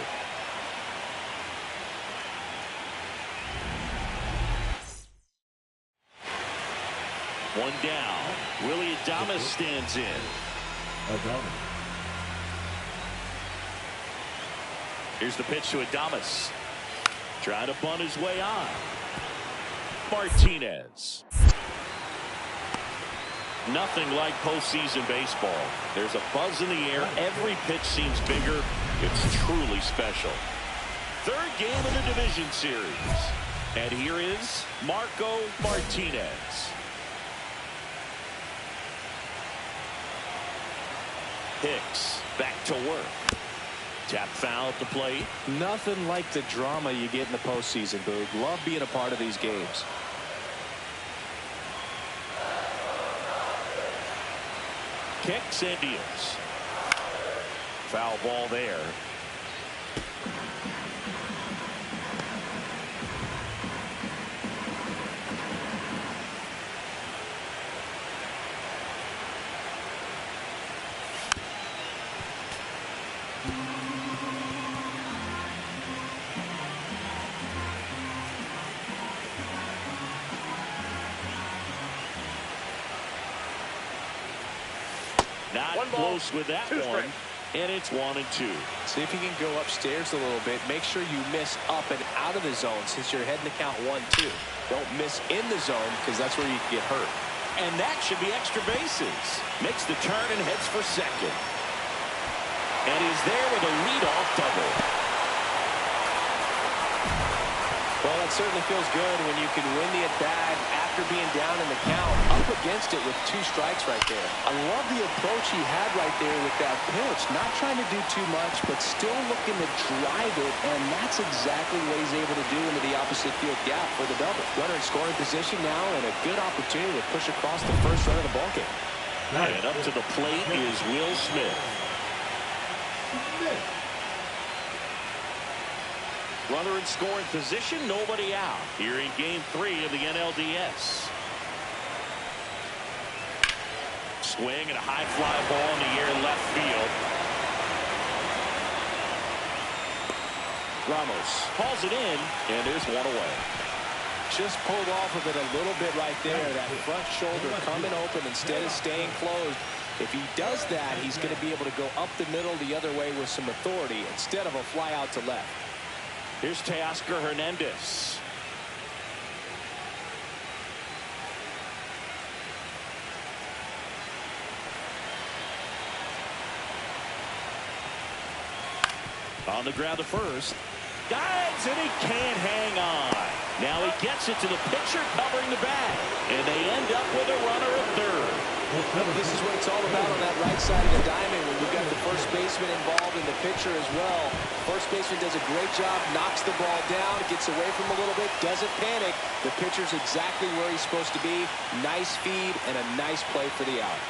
One down. Willie Adames stands in. Here's the pitch to Adames. Trying to bunt his way on. Martinez. Nothing like postseason baseball. There's a buzz in the air. Every pitch seems bigger. It's truly special. Third game of the division series. And here is Marco Martinez. Hicks back to work. Tap foul at the plate. Nothing like the drama you get in the postseason, Boog. Love being a part of these games. Kicks and deals. Foul ball there. Not close with that one. And it's 1-2. See if you can go upstairs a little bit. Make sure you miss up and out of the zone since you're heading to count 1-2. Don't miss in the zone because that's where you can get hurt. And that should be extra bases. Makes the turn and heads for second. And he's there with a leadoff double. Well, that certainly feels good when you can win the at-bat after being down in the count, up against it with 2 strikes right there. I love the approach he had right there with that pitch. Not trying to do too much, but still looking to drive it, and that's exactly what he's able to do into the opposite field gap for the double. Runner in scoring position now, and a good opportunity to push across the first run of the ballgame. And up to the plate is Will Smith. Runner in scoring position, nobody out. Here in Game 3 of the NLDS. Swing and a high fly ball in the air left field. Ramos hauls it in, and there's one away. Just pulled off of it a little bit right there. That front shoulder coming open instead of staying closed. If he does that, he's going to be able to go up the middle the other way with some authority instead of a fly out to left. Here's Teoscar Hernandez. On the ground to first. Dives, and he can't hang on. Now he gets it to the pitcher covering the bag. And they end up with a runner at third. This is what it's all about on that right side of the diamond when you've got the first baseman involved and the pitcher as well. First baseman does a great job, knocks the ball down, gets away from him a little bit, doesn't panic. The pitcher's exactly where he's supposed to be. Nice feed and a nice play for the out.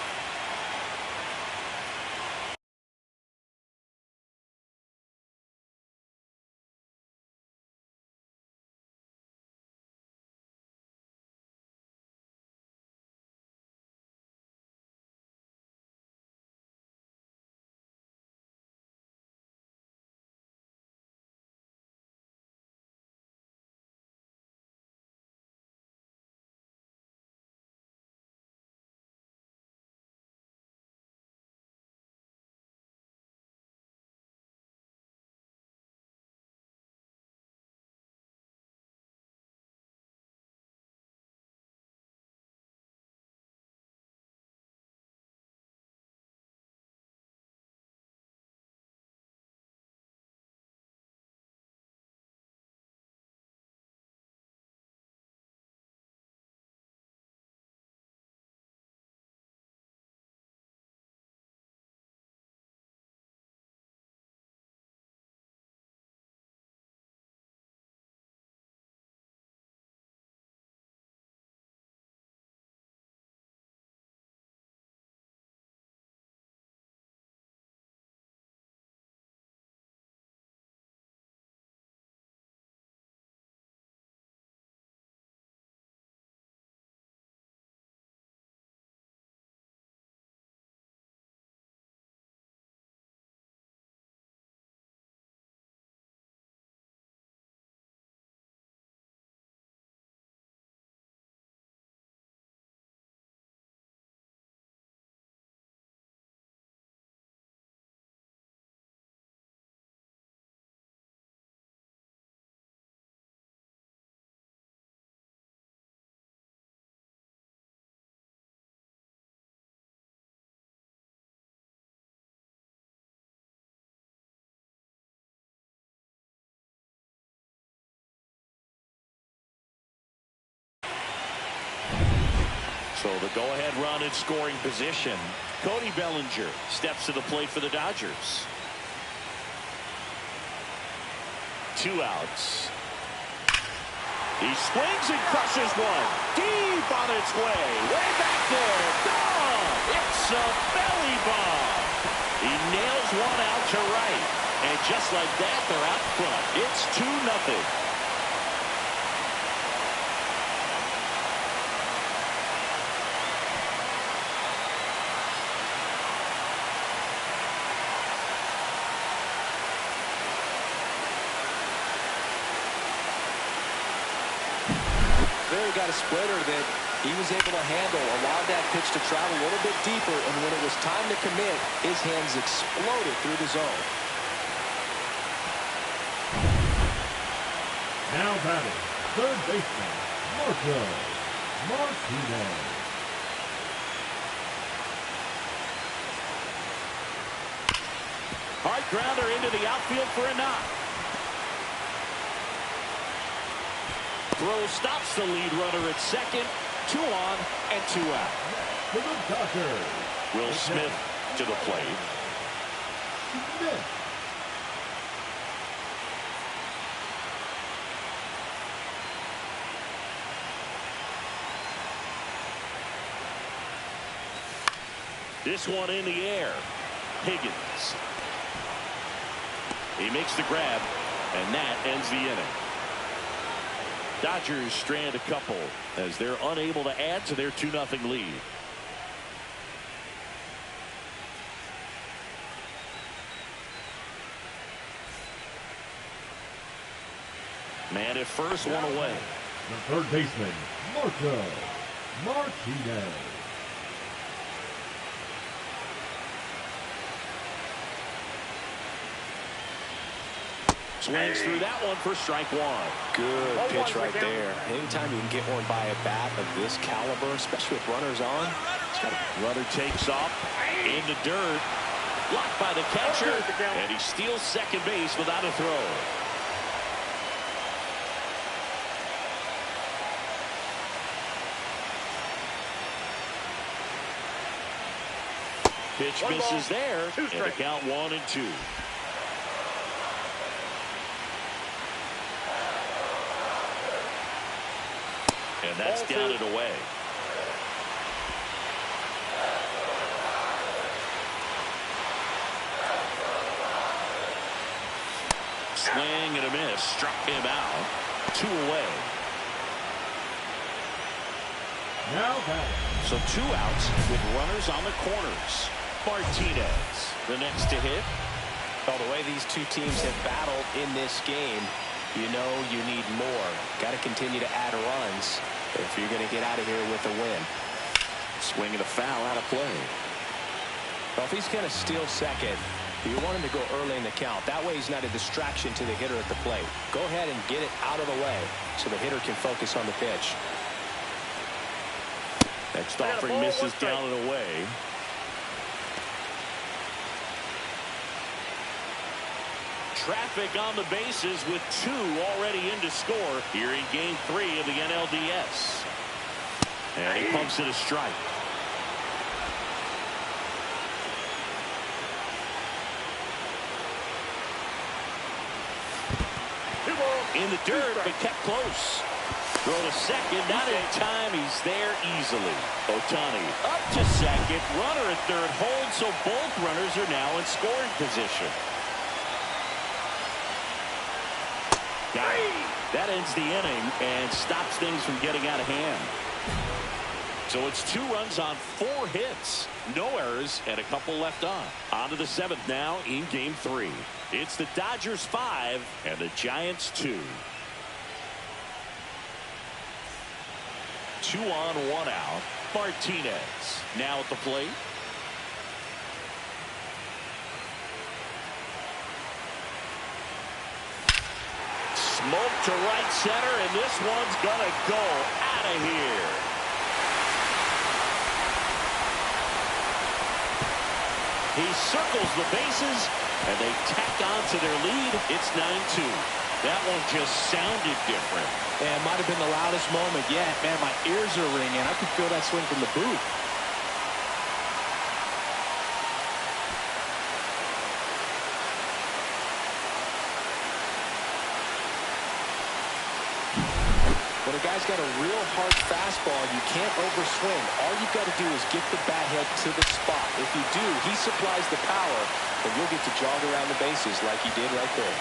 So the go-ahead run in scoring position. Cody Bellinger steps to the plate for the Dodgers. 2 outs. He swings and crushes one. Deep on its way. Way back there. Gone. It's a belly bomb. He nails one out to right. And just like that, they're out front. It's 2-0. There he got a splitter that he was able to handle, allowed that pitch to travel a little bit deeper, and when it was time to commit, his hands exploded through the zone. Now batting, third baseman, Marco Martinez. Hard grounder into the outfield for a knock. Throw stops the lead runner at second. 2 on and 2 out. For the Dodgers, Will Smith to the plate. Smith. This one in the air. Higgins. He makes the grab, and that ends the inning. Dodgers strand a couple as they're unable to add to their 2-0 lead. Man at first, one away. The third baseman, Marco Martinez. Swings through that one for strike one. Good pitch right there. Anytime you can get one by a bat of this caliber, especially with runners on. Runner takes off in the dirt. Blocked by the catcher. And he steals second base without a throw. Pitch misses there. And a count 1-2. And that's down and away. Swing and a miss. Struck him out. 2 away. Now back. So 2 outs with runners on the corners. Martinez, the next to hit. Well, the way these two teams have battled in this game, you know you need more. Got to continue to add runs if you're going to get out of here with a win. Swing and a foul out of play. Well, if he's going to steal second, you want him to go early in the count. That way he's not a distraction to the hitter at the plate. Go ahead and get it out of the way so the hitter can focus on the pitch. Next offering misses down and away. Traffic on the bases with 2 already in to score here in Game 3 of the NLDS. And he pumps it a strike. In the dirt, but kept close. Throw to second, not in time. He's there easily. Ohtani up to second. Runner at third holds, so both runners are now in scoring position. That ends the inning and stops things from getting out of hand. So it's 2 runs on 4 hits. No errors and a couple left on. On to the 7th now in Game 3. It's the Dodgers 5 and the Giants 2. 2 on, 1 out. Martinez now at the plate. Smoke to right center, and this one's gonna go out of here. He circles the bases, and they tack on to their lead. It's 9-2. That one just sounded different. Yeah, it might have been the loudest moment yet. Man, my ears are ringing. I could feel that swing from the booth. When a guy's got a real hard fastball, you can't overswing. All you've got to do is get the bat head to the spot. If you do, he supplies the power, and you'll get to jog around the bases like he did right there.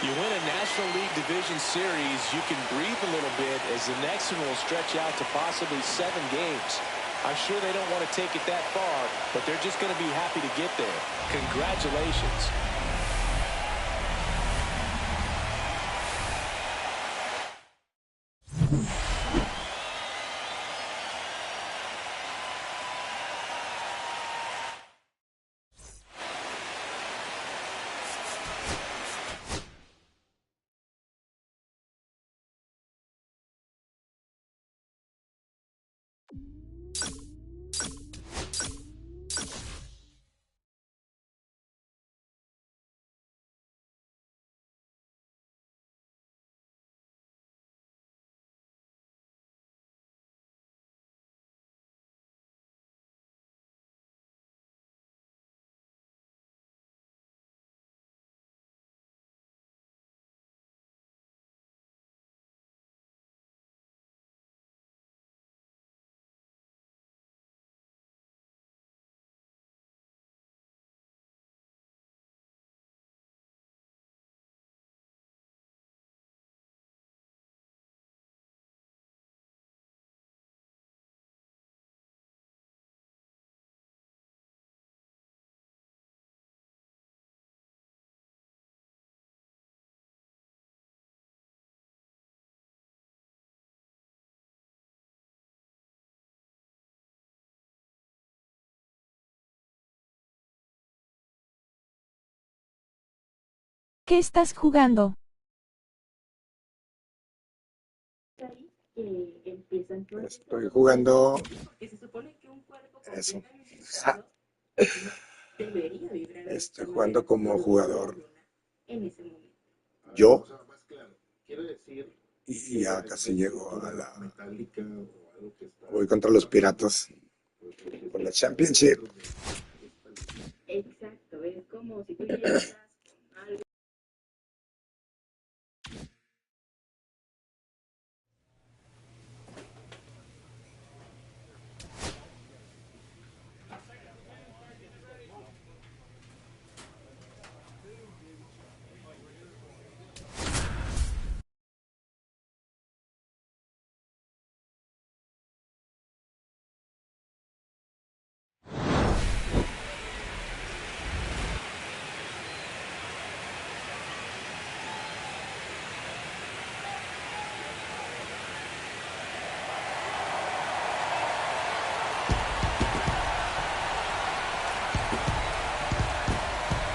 You win a National League Division Series, you can breathe a little bit as the next one will stretch out to possibly 7 games. I'm sure they don't want to take it that far, but they're just going to be happy to get there. Congratulations. ¿Qué estás jugando? Estoy jugando eso. Ja. Estoy jugando como jugador yo y ya casi llego a la... Voy contra los Piratas por la Championship. Exacto, es como si tú llegas con algo.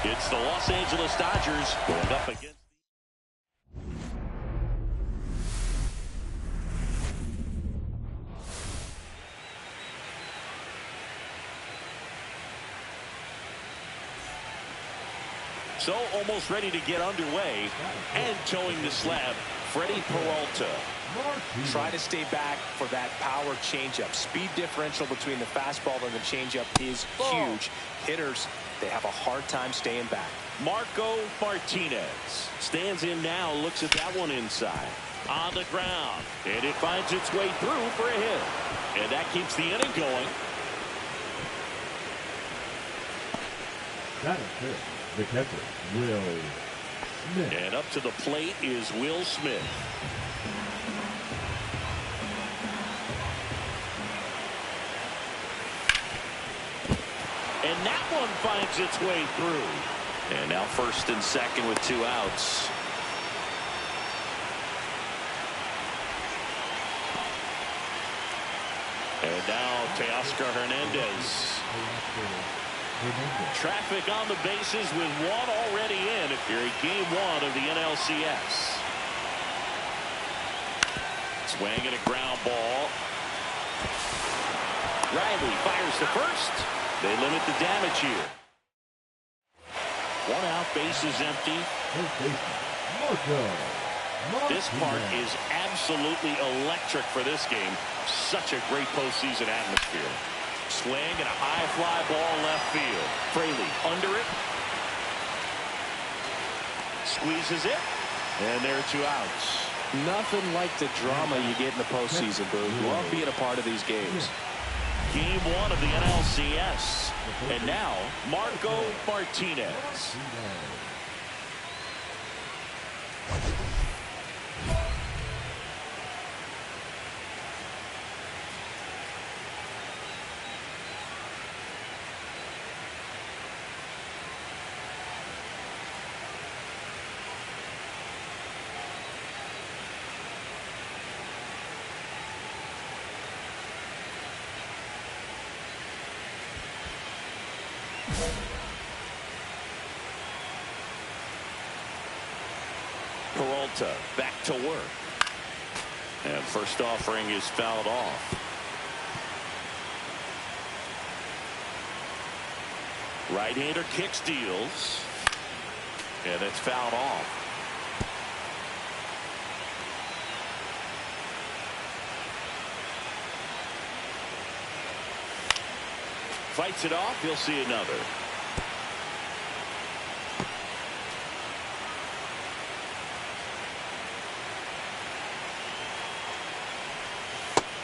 It's the Los Angeles Dodgers going up against. So almost ready to get underway and towing the slab, Freddie Peralta. Try to stay back for that power changeup. Speed differential between the fastball and the changeup is huge. Hitters, they have a hard time staying back. Marco Martinez stands in now, looks at that one inside. On the ground, and it finds its way through for a hit. And that keeps the inning going. That is good. The catcher, Will Smith. And up to the plate is Will Smith. And that one finds its way through. And now first and second with 2 outs. And now Teoscar Hernandez. Traffic on the bases with one already in here in game 1 of the NLCS. Swing and a ground ball. Riley fires to first. They limit the damage here. 1 out, bases empty. This park is absolutely electric for this game. Such a great postseason atmosphere. Swing and a high fly ball left field. Fraley under it. Squeezes it. And there are 2 outs. Nothing like the drama you get in the postseason, Boo. Love being a part of these games. Game 1 of the NLCS. And now, Marco Martinez. Peralta back to work. And first offering is fouled off. Right-hander kick steals. And it's fouled off. Fights it off. He'll see another.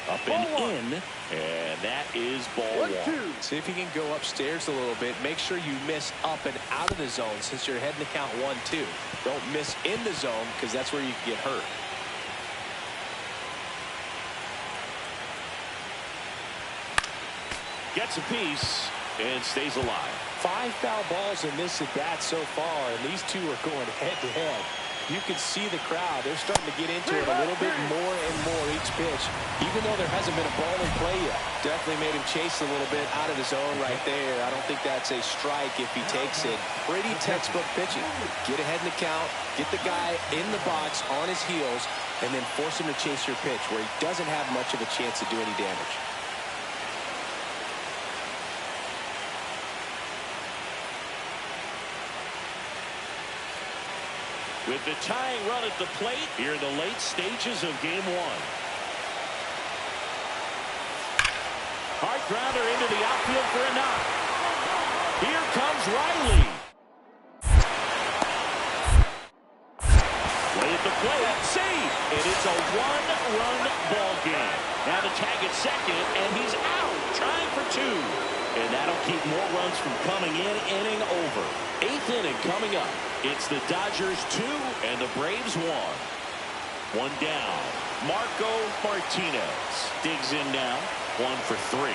Up and in, and that is ball 1. See if you can go upstairs a little bit. Make sure you miss up and out of the zone since you're heading to count 1-2. Don't miss in the zone because that's where you can get hurt. Gets a piece and stays alive. 5 foul balls in this at bat so far, and these two are going head to head. you can see the crowd. They're starting to get into it a little bit more and more each pitch, even though there hasn't been a ball in play yet. Definitely made him chase a little bit out of his zone right there. I don't think that's a strike if he takes it. Pretty textbook pitching. Get ahead in the count, get the guy in the box on his heels, and then force him to chase your pitch where he doesn't have much of a chance to do any damage. With the tying run at the plate, here in the late stages of game one. Hard grounder into the outfield for a knock. Here comes Riley. Way at the plate, save, and it's a one-run ball game. Now the tag at second, and he's out, trying for two. And that'll keep more runs from coming in, inning over. Eighth inning coming up. It's the Dodgers 2 and the Braves 1. One down. Marco Martinez digs in now. 1 for 3.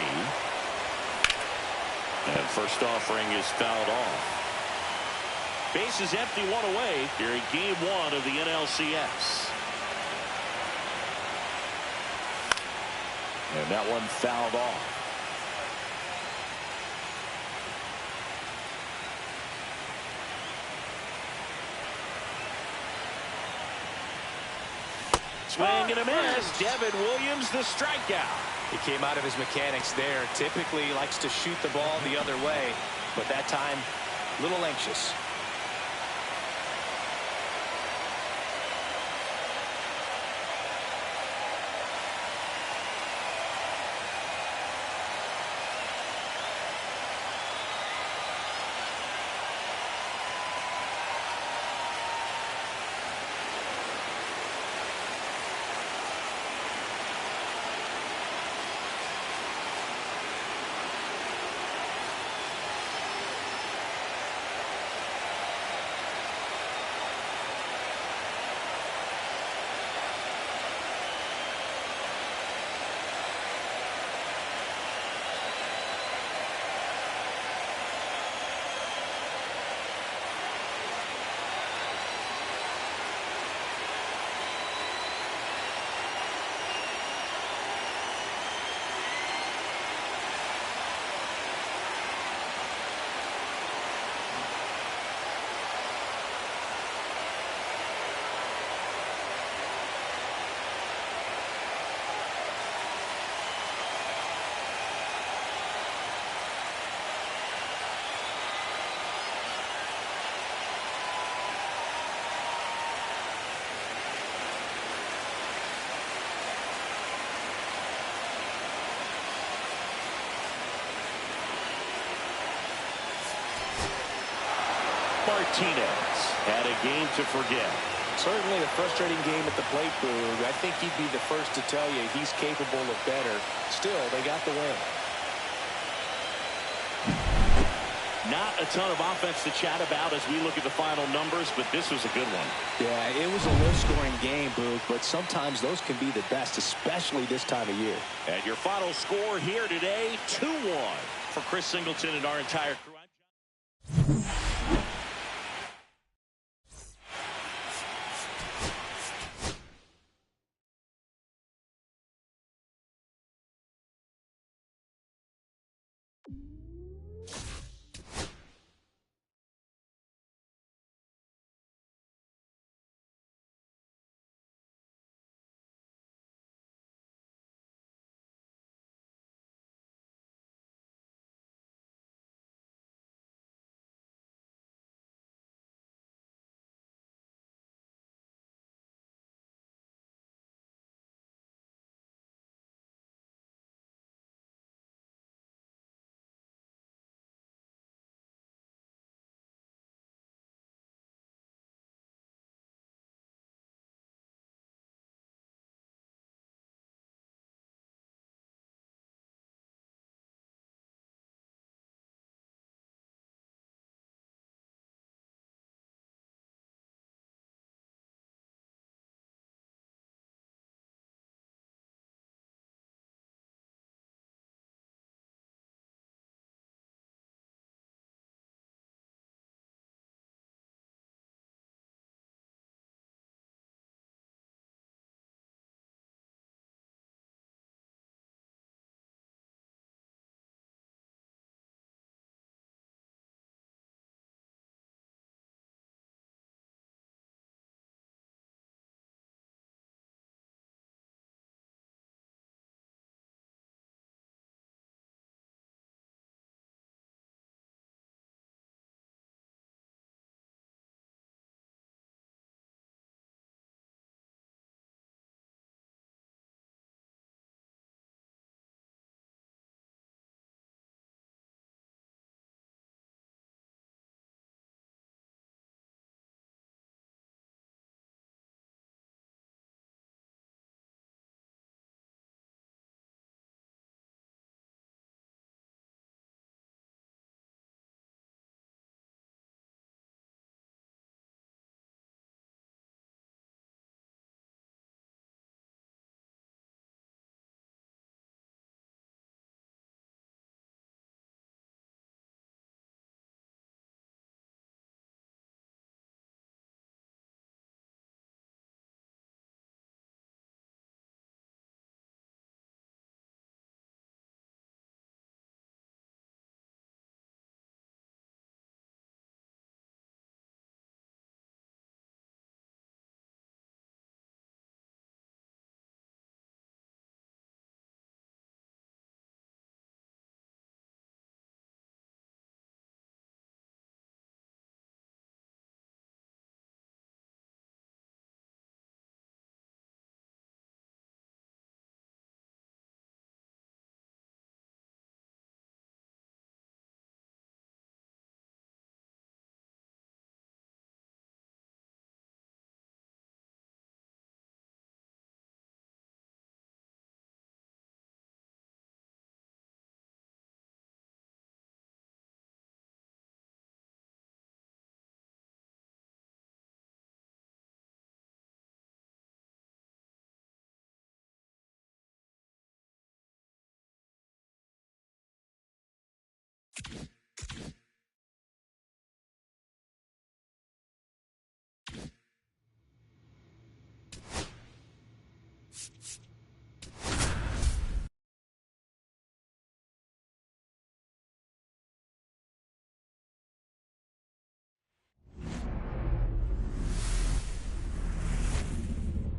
And first offering is fouled off. Base is empty, 1 away here in game 1 of the NLCS. And that one fouled off. Swing and a miss. Devin Williams, the strikeout. He came out of his mechanics there. Typically likes to shoot the ball the other way, but that time, a little anxious. Martinez had a game to forget. Certainly a frustrating game at the plate, Boog. I think he'd be the first to tell you he's capable of better. Still, they got the win. Not a ton of offense to chat about as we look at the final numbers, but this was a good one. Yeah, it was a low-scoring game, Boog, but sometimes those can be the best, especially this time of year. And your final score here today, 2-1 for Chris Singleton and our entire crew.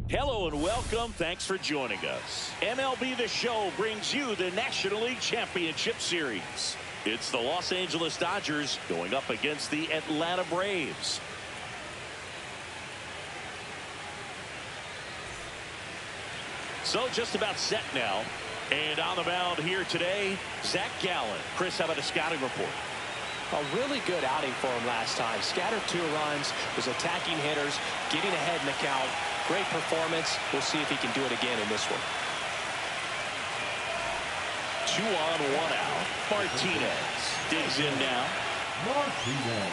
Hello and welcome. Thanks for joining us. MLB The Show brings you the National League Championship Series. It's the Los Angeles Dodgers going up against the Atlanta Braves. So just about set now. And on the mound here today, Zach Gallen. Chris, how about a scouting report? A really good outing for him last time. Scattered 2 runs, was attacking hitters, getting ahead in the count. Great performance. We'll see if he can do it again in this one. 2 on, 1 out. Martinez digs in now. Martinez.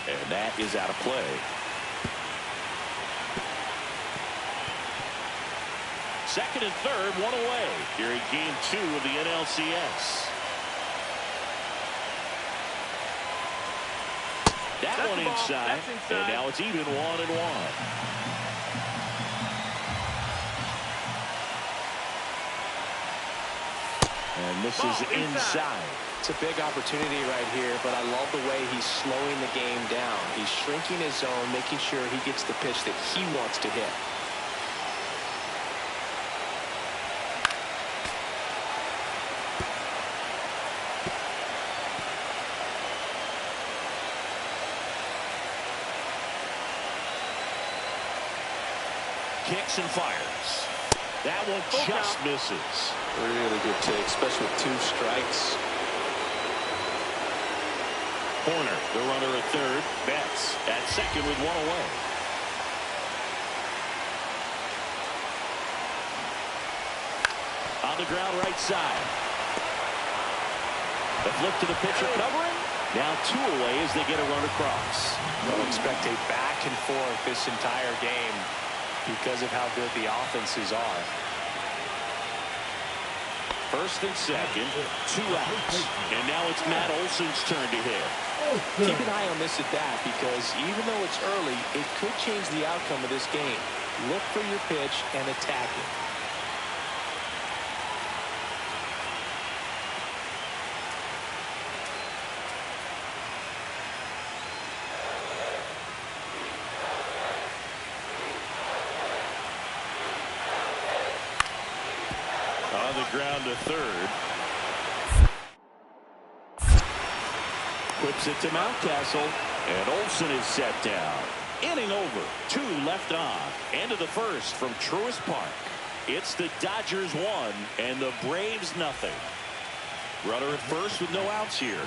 And that is out of play. Second and third, 1 away here in game 2 of the NLCS. That one inside, and now it's even 1-1. And this is inside. It's a big opportunity right here, but I love the way he's slowing the game down. He's shrinking his zone, making sure he gets the pitch that he wants to hit. Kicks and fires. That one just misses. Really good take, especially with 2 strikes. Horner, the runner at third. Betts at second with 1 away. On the ground right side. The flip to the pitcher covering. Now 2 away as they get a run across. We'll expect a back and forth this entire game because of how good the offenses are. First and second, 2 outs. And now it's Matt Olson's turn to hit. Keep an eye on this at bat because even though it's early, it could change the outcome of this game. Look for your pitch and attack it. On the ground to third. Whips it to Mountcastle, and Olson is set down. Inning over, 2 left on. End of the first from Truist Park. It's the Dodgers 1 and the Braves nothing. Runner at first with no outs here.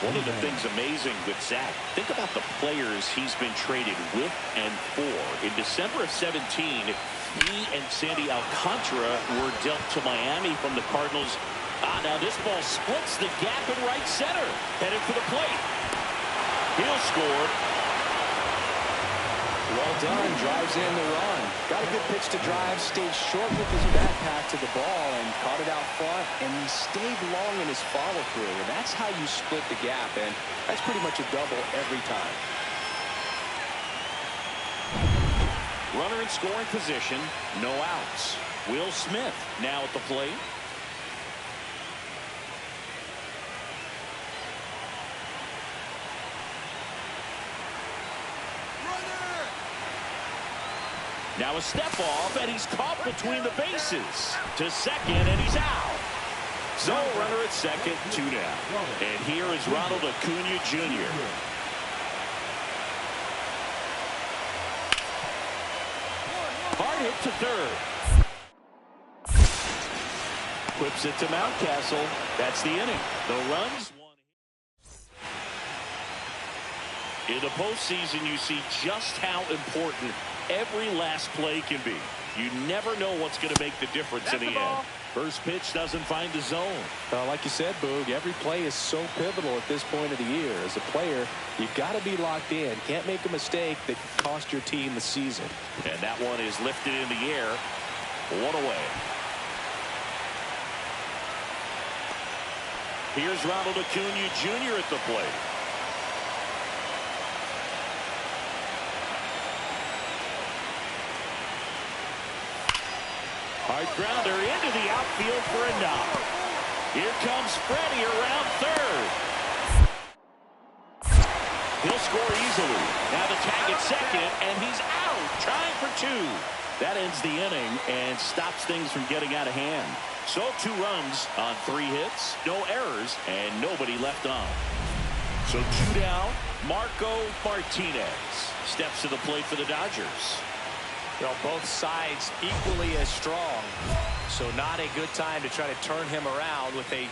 One of the things amazing with Zach, think about the players he's been traded with and for. In December of 17, he and Sandy Alcantara were dealt to Miami from the Cardinals. Now this ball splits the gap in right center. Headed for the plate. He'll score. Well done. Drives in the run. Got a good pitch to drive. Stayed short with his backpack to the ball and caught it out front. And he stayed long in his follow-through. And that's how you split the gap. And that's pretty much a double every time. Runner in scoring position. No outs. Will Smith now at the plate. Now a step off, and he's caught between the bases. To second, and he's out. So runner at second, 2 down. And here is Ronald Acuna Jr. Hard hit to third. Whips it to Mountcastle. That's the inning. The runs. In the postseason, you see just how important every last play can be. You never know what's going to make the difference in the end. First pitch doesn't find the zone. Like you said, Boog, every play is so pivotal at this point of the year. As a player, you've got to be locked in. Can't make a mistake that could cost your team the season. And that one is lifted in the air. One away. Here's Ronald Acuna Jr. at the plate. Hard grounder into the outfield for a knock. Here comes Freddie around third. He'll score easily. Now the tag at second, and he's out, trying for two. That ends the inning and stops things from getting out of hand. So 2 runs on 3 hits, no errors, and nobody left on. So 2 down. Marco Martinez steps to the plate for the Dodgers. Both sides equally as strong. So not a good time to try to turn him around with a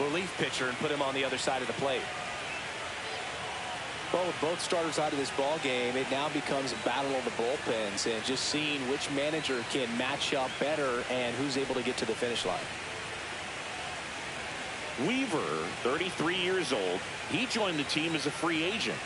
relief pitcher and put him on the other side of the plate. Well, with both starters out of this ball game, it now becomes a battle of the bullpens and just seeing which manager can match up better and who's able to get to the finish line. Weaver, 33 years old. He joined the team as a free agent.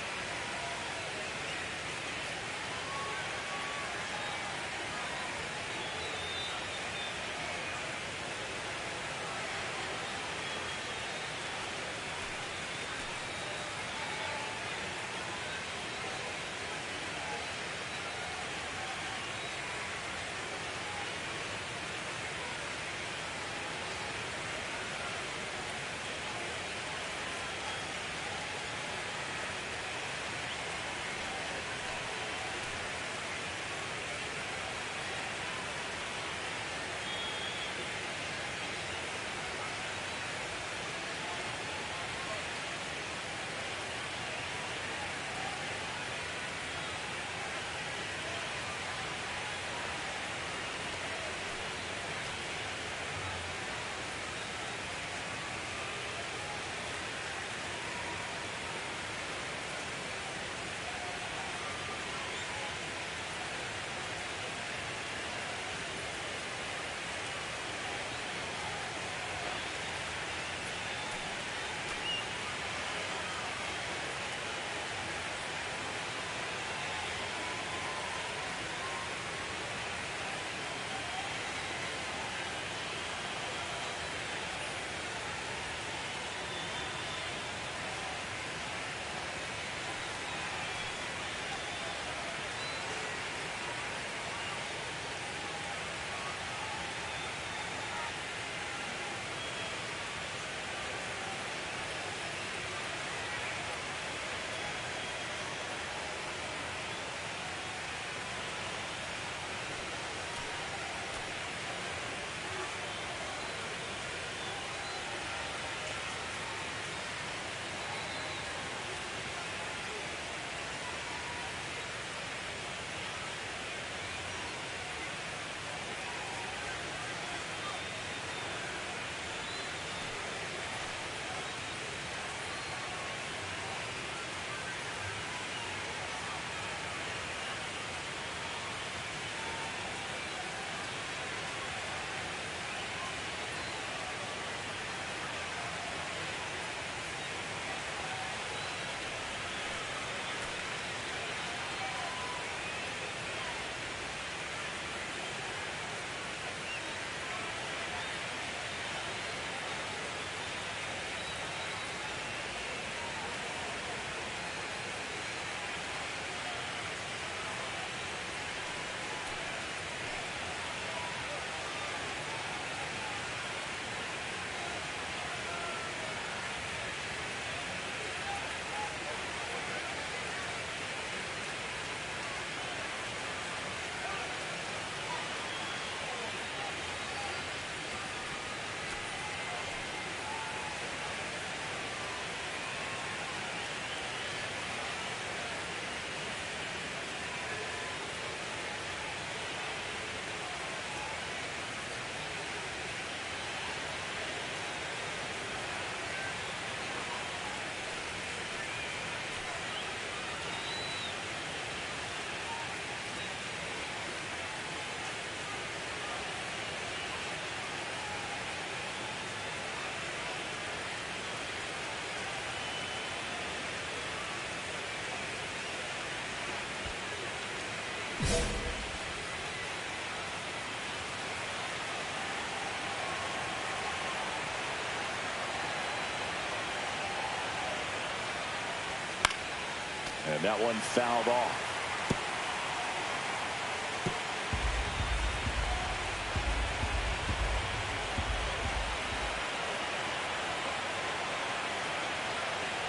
And that one fouled off.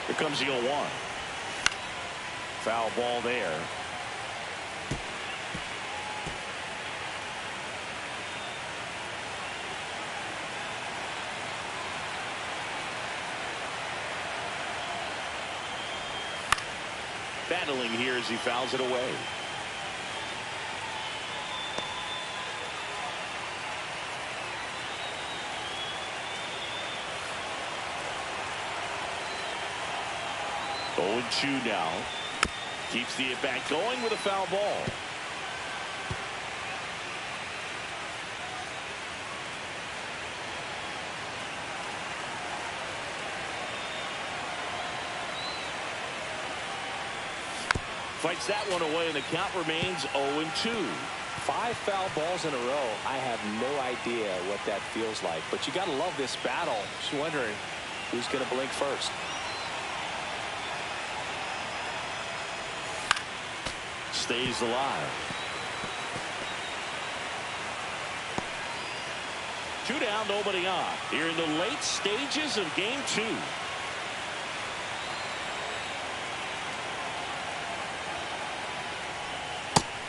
Here comes the 0-1. Foul ball there. Battling here as he fouls it away. Oh, 2 now. Keeps the at-bat going with a foul ball. Fights that one away, and the count remains 0-2. 5 foul balls in a row. I have no idea what that feels like, but you got to love this battle. Just wondering who's going to blink first. Stays alive. 2 down, nobody on. Here in the late stages of game 2.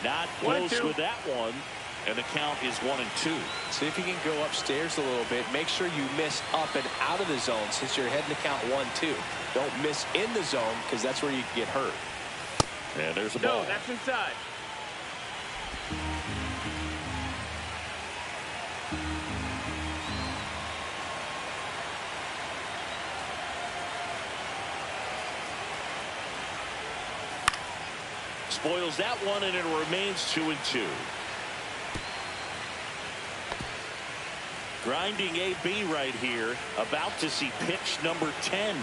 Not close with that one, and the count is 1-2. See if you can go upstairs a little bit. Make sure you miss up and out of the zone since you're heading to count 1-2. Don't miss in the zone because that's where you can get hurt. And there's a ball. No, that's inside. Spoils that one, and it remains 2-2. Grinding AB right here, about to see pitch number 10.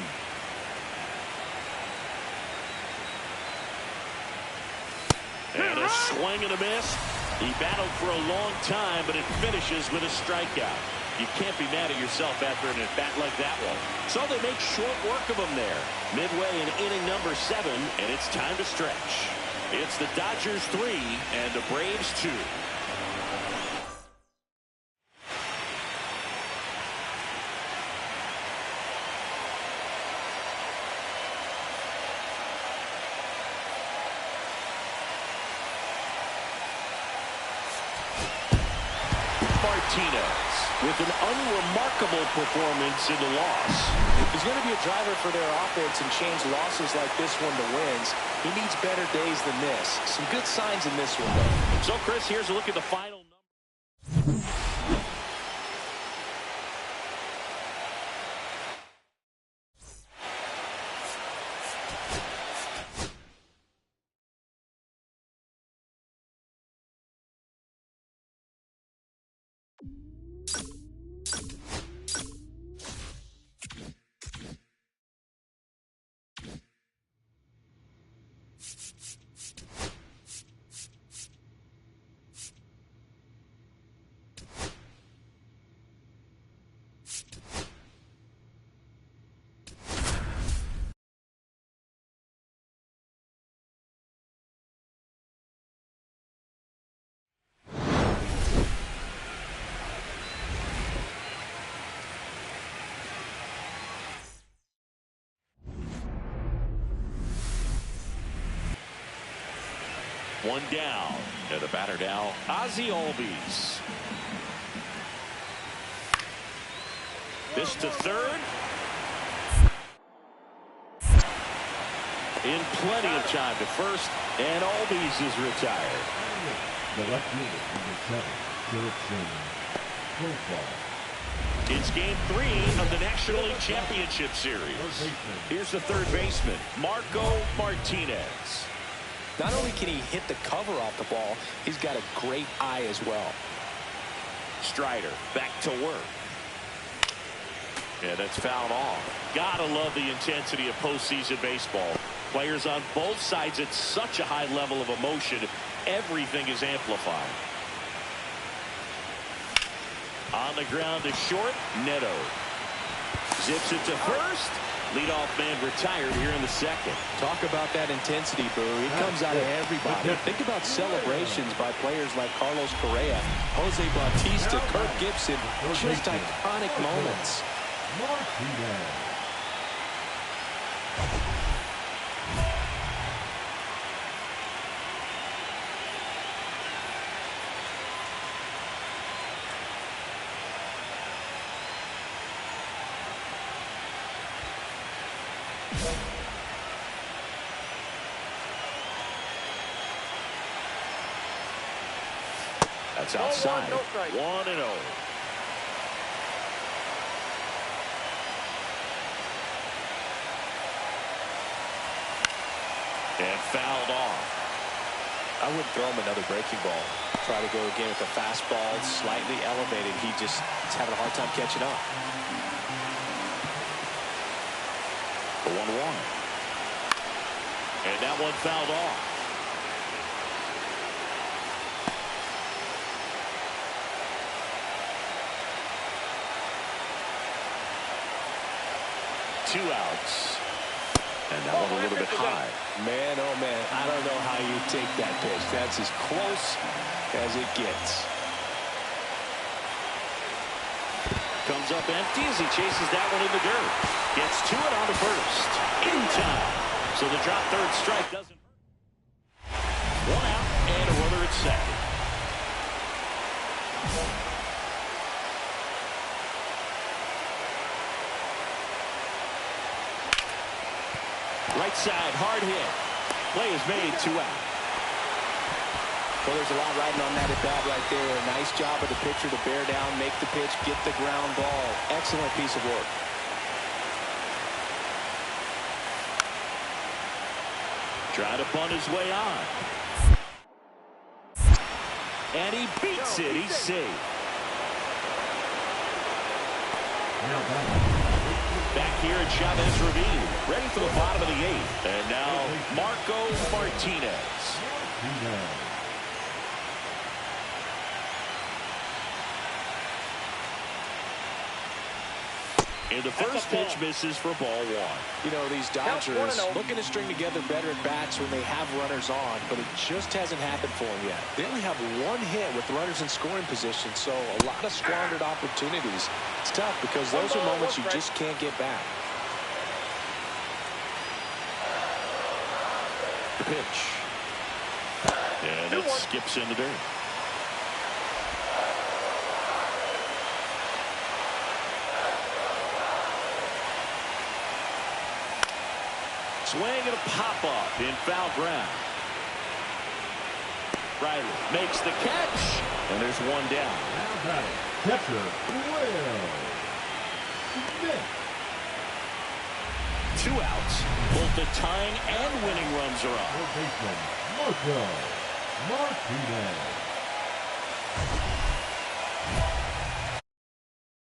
And a swing and a miss. He battled for a long time, but it finishes with a strikeout. You can't be mad at yourself after an at-bat like that one. So they make short work of him there. Midway in inning number 7, and it's time to stretch. It's the Dodgers 3 and the Braves 2. Martinez with an unremarkable performance in the loss. He's going to be a driver for their offense and change losses like this one to wins. He needs better days than this. Some good signs in this one, though. So, Chris, here's a look at the final number. One down, and the batter now, Ozzie Albies. This to third. In plenty of time to first, and Albies is retired. The left fielder, number 7, Philip Profile. It's game 3 of the National League Championship Series. Here's the third baseman, Marco Martinez. Not only can he hit the cover off the ball, he's got a great eye as well. Strider back to work. Yeah, that's fouled off. Gotta love the intensity of postseason baseball. Players on both sides at such a high level of emotion. Everything is amplified. On the ground to short, Neto. Zips it to first, Leadoff man retired here in the second. Talk about that intensity, Boo. It comes out of everybody. Think about celebrations by players like Carlos Correa, Jose Bautista, Kirk Gibson. Just iconic moments. That's outside. 1-0. And fouled off. I wouldn't throw him another breaking ball. Try to go again with the fastball, slightly elevated. He's having a hard time catching up. The 1-1. And that one fouled off. Two outs. And that one a little bit high. Man, oh man, I don't know how you take that pitch. That's as close as it gets. Comes up empty as he chases that one in the dirt. Gets to it on the first. In time. So the drop third strike doesn't hurt. One out and a runner at second. Right side, hard hit. Play is made, 2 out. Well, there's a lot riding on that at bat right there. A nice job of the pitcher to bear down, make the pitch, get the ground ball. Excellent piece of work. Trying to bunt his way on. And he beats it. He's safe. Back here at Chavez Ravine, ready for the bottom of the 8th. And now Marco Martinez. And the first pitch misses for ball 1. You know, these Dodgers looking to string together better at bats when they have runners on, but it just hasn't happened for them yet. They only have 1 hit with runners in scoring position, so a lot of squandered opportunities. It's tough because those are moments you just can't get back. The pitch. And it skips in the dirt. Swing and a pop-up in foul ground. Riley makes the catch, and there's one down. Catcher, Will Smith. 2 outs. Both the tying and winning runs are up. Third baseman, Marco Martinez.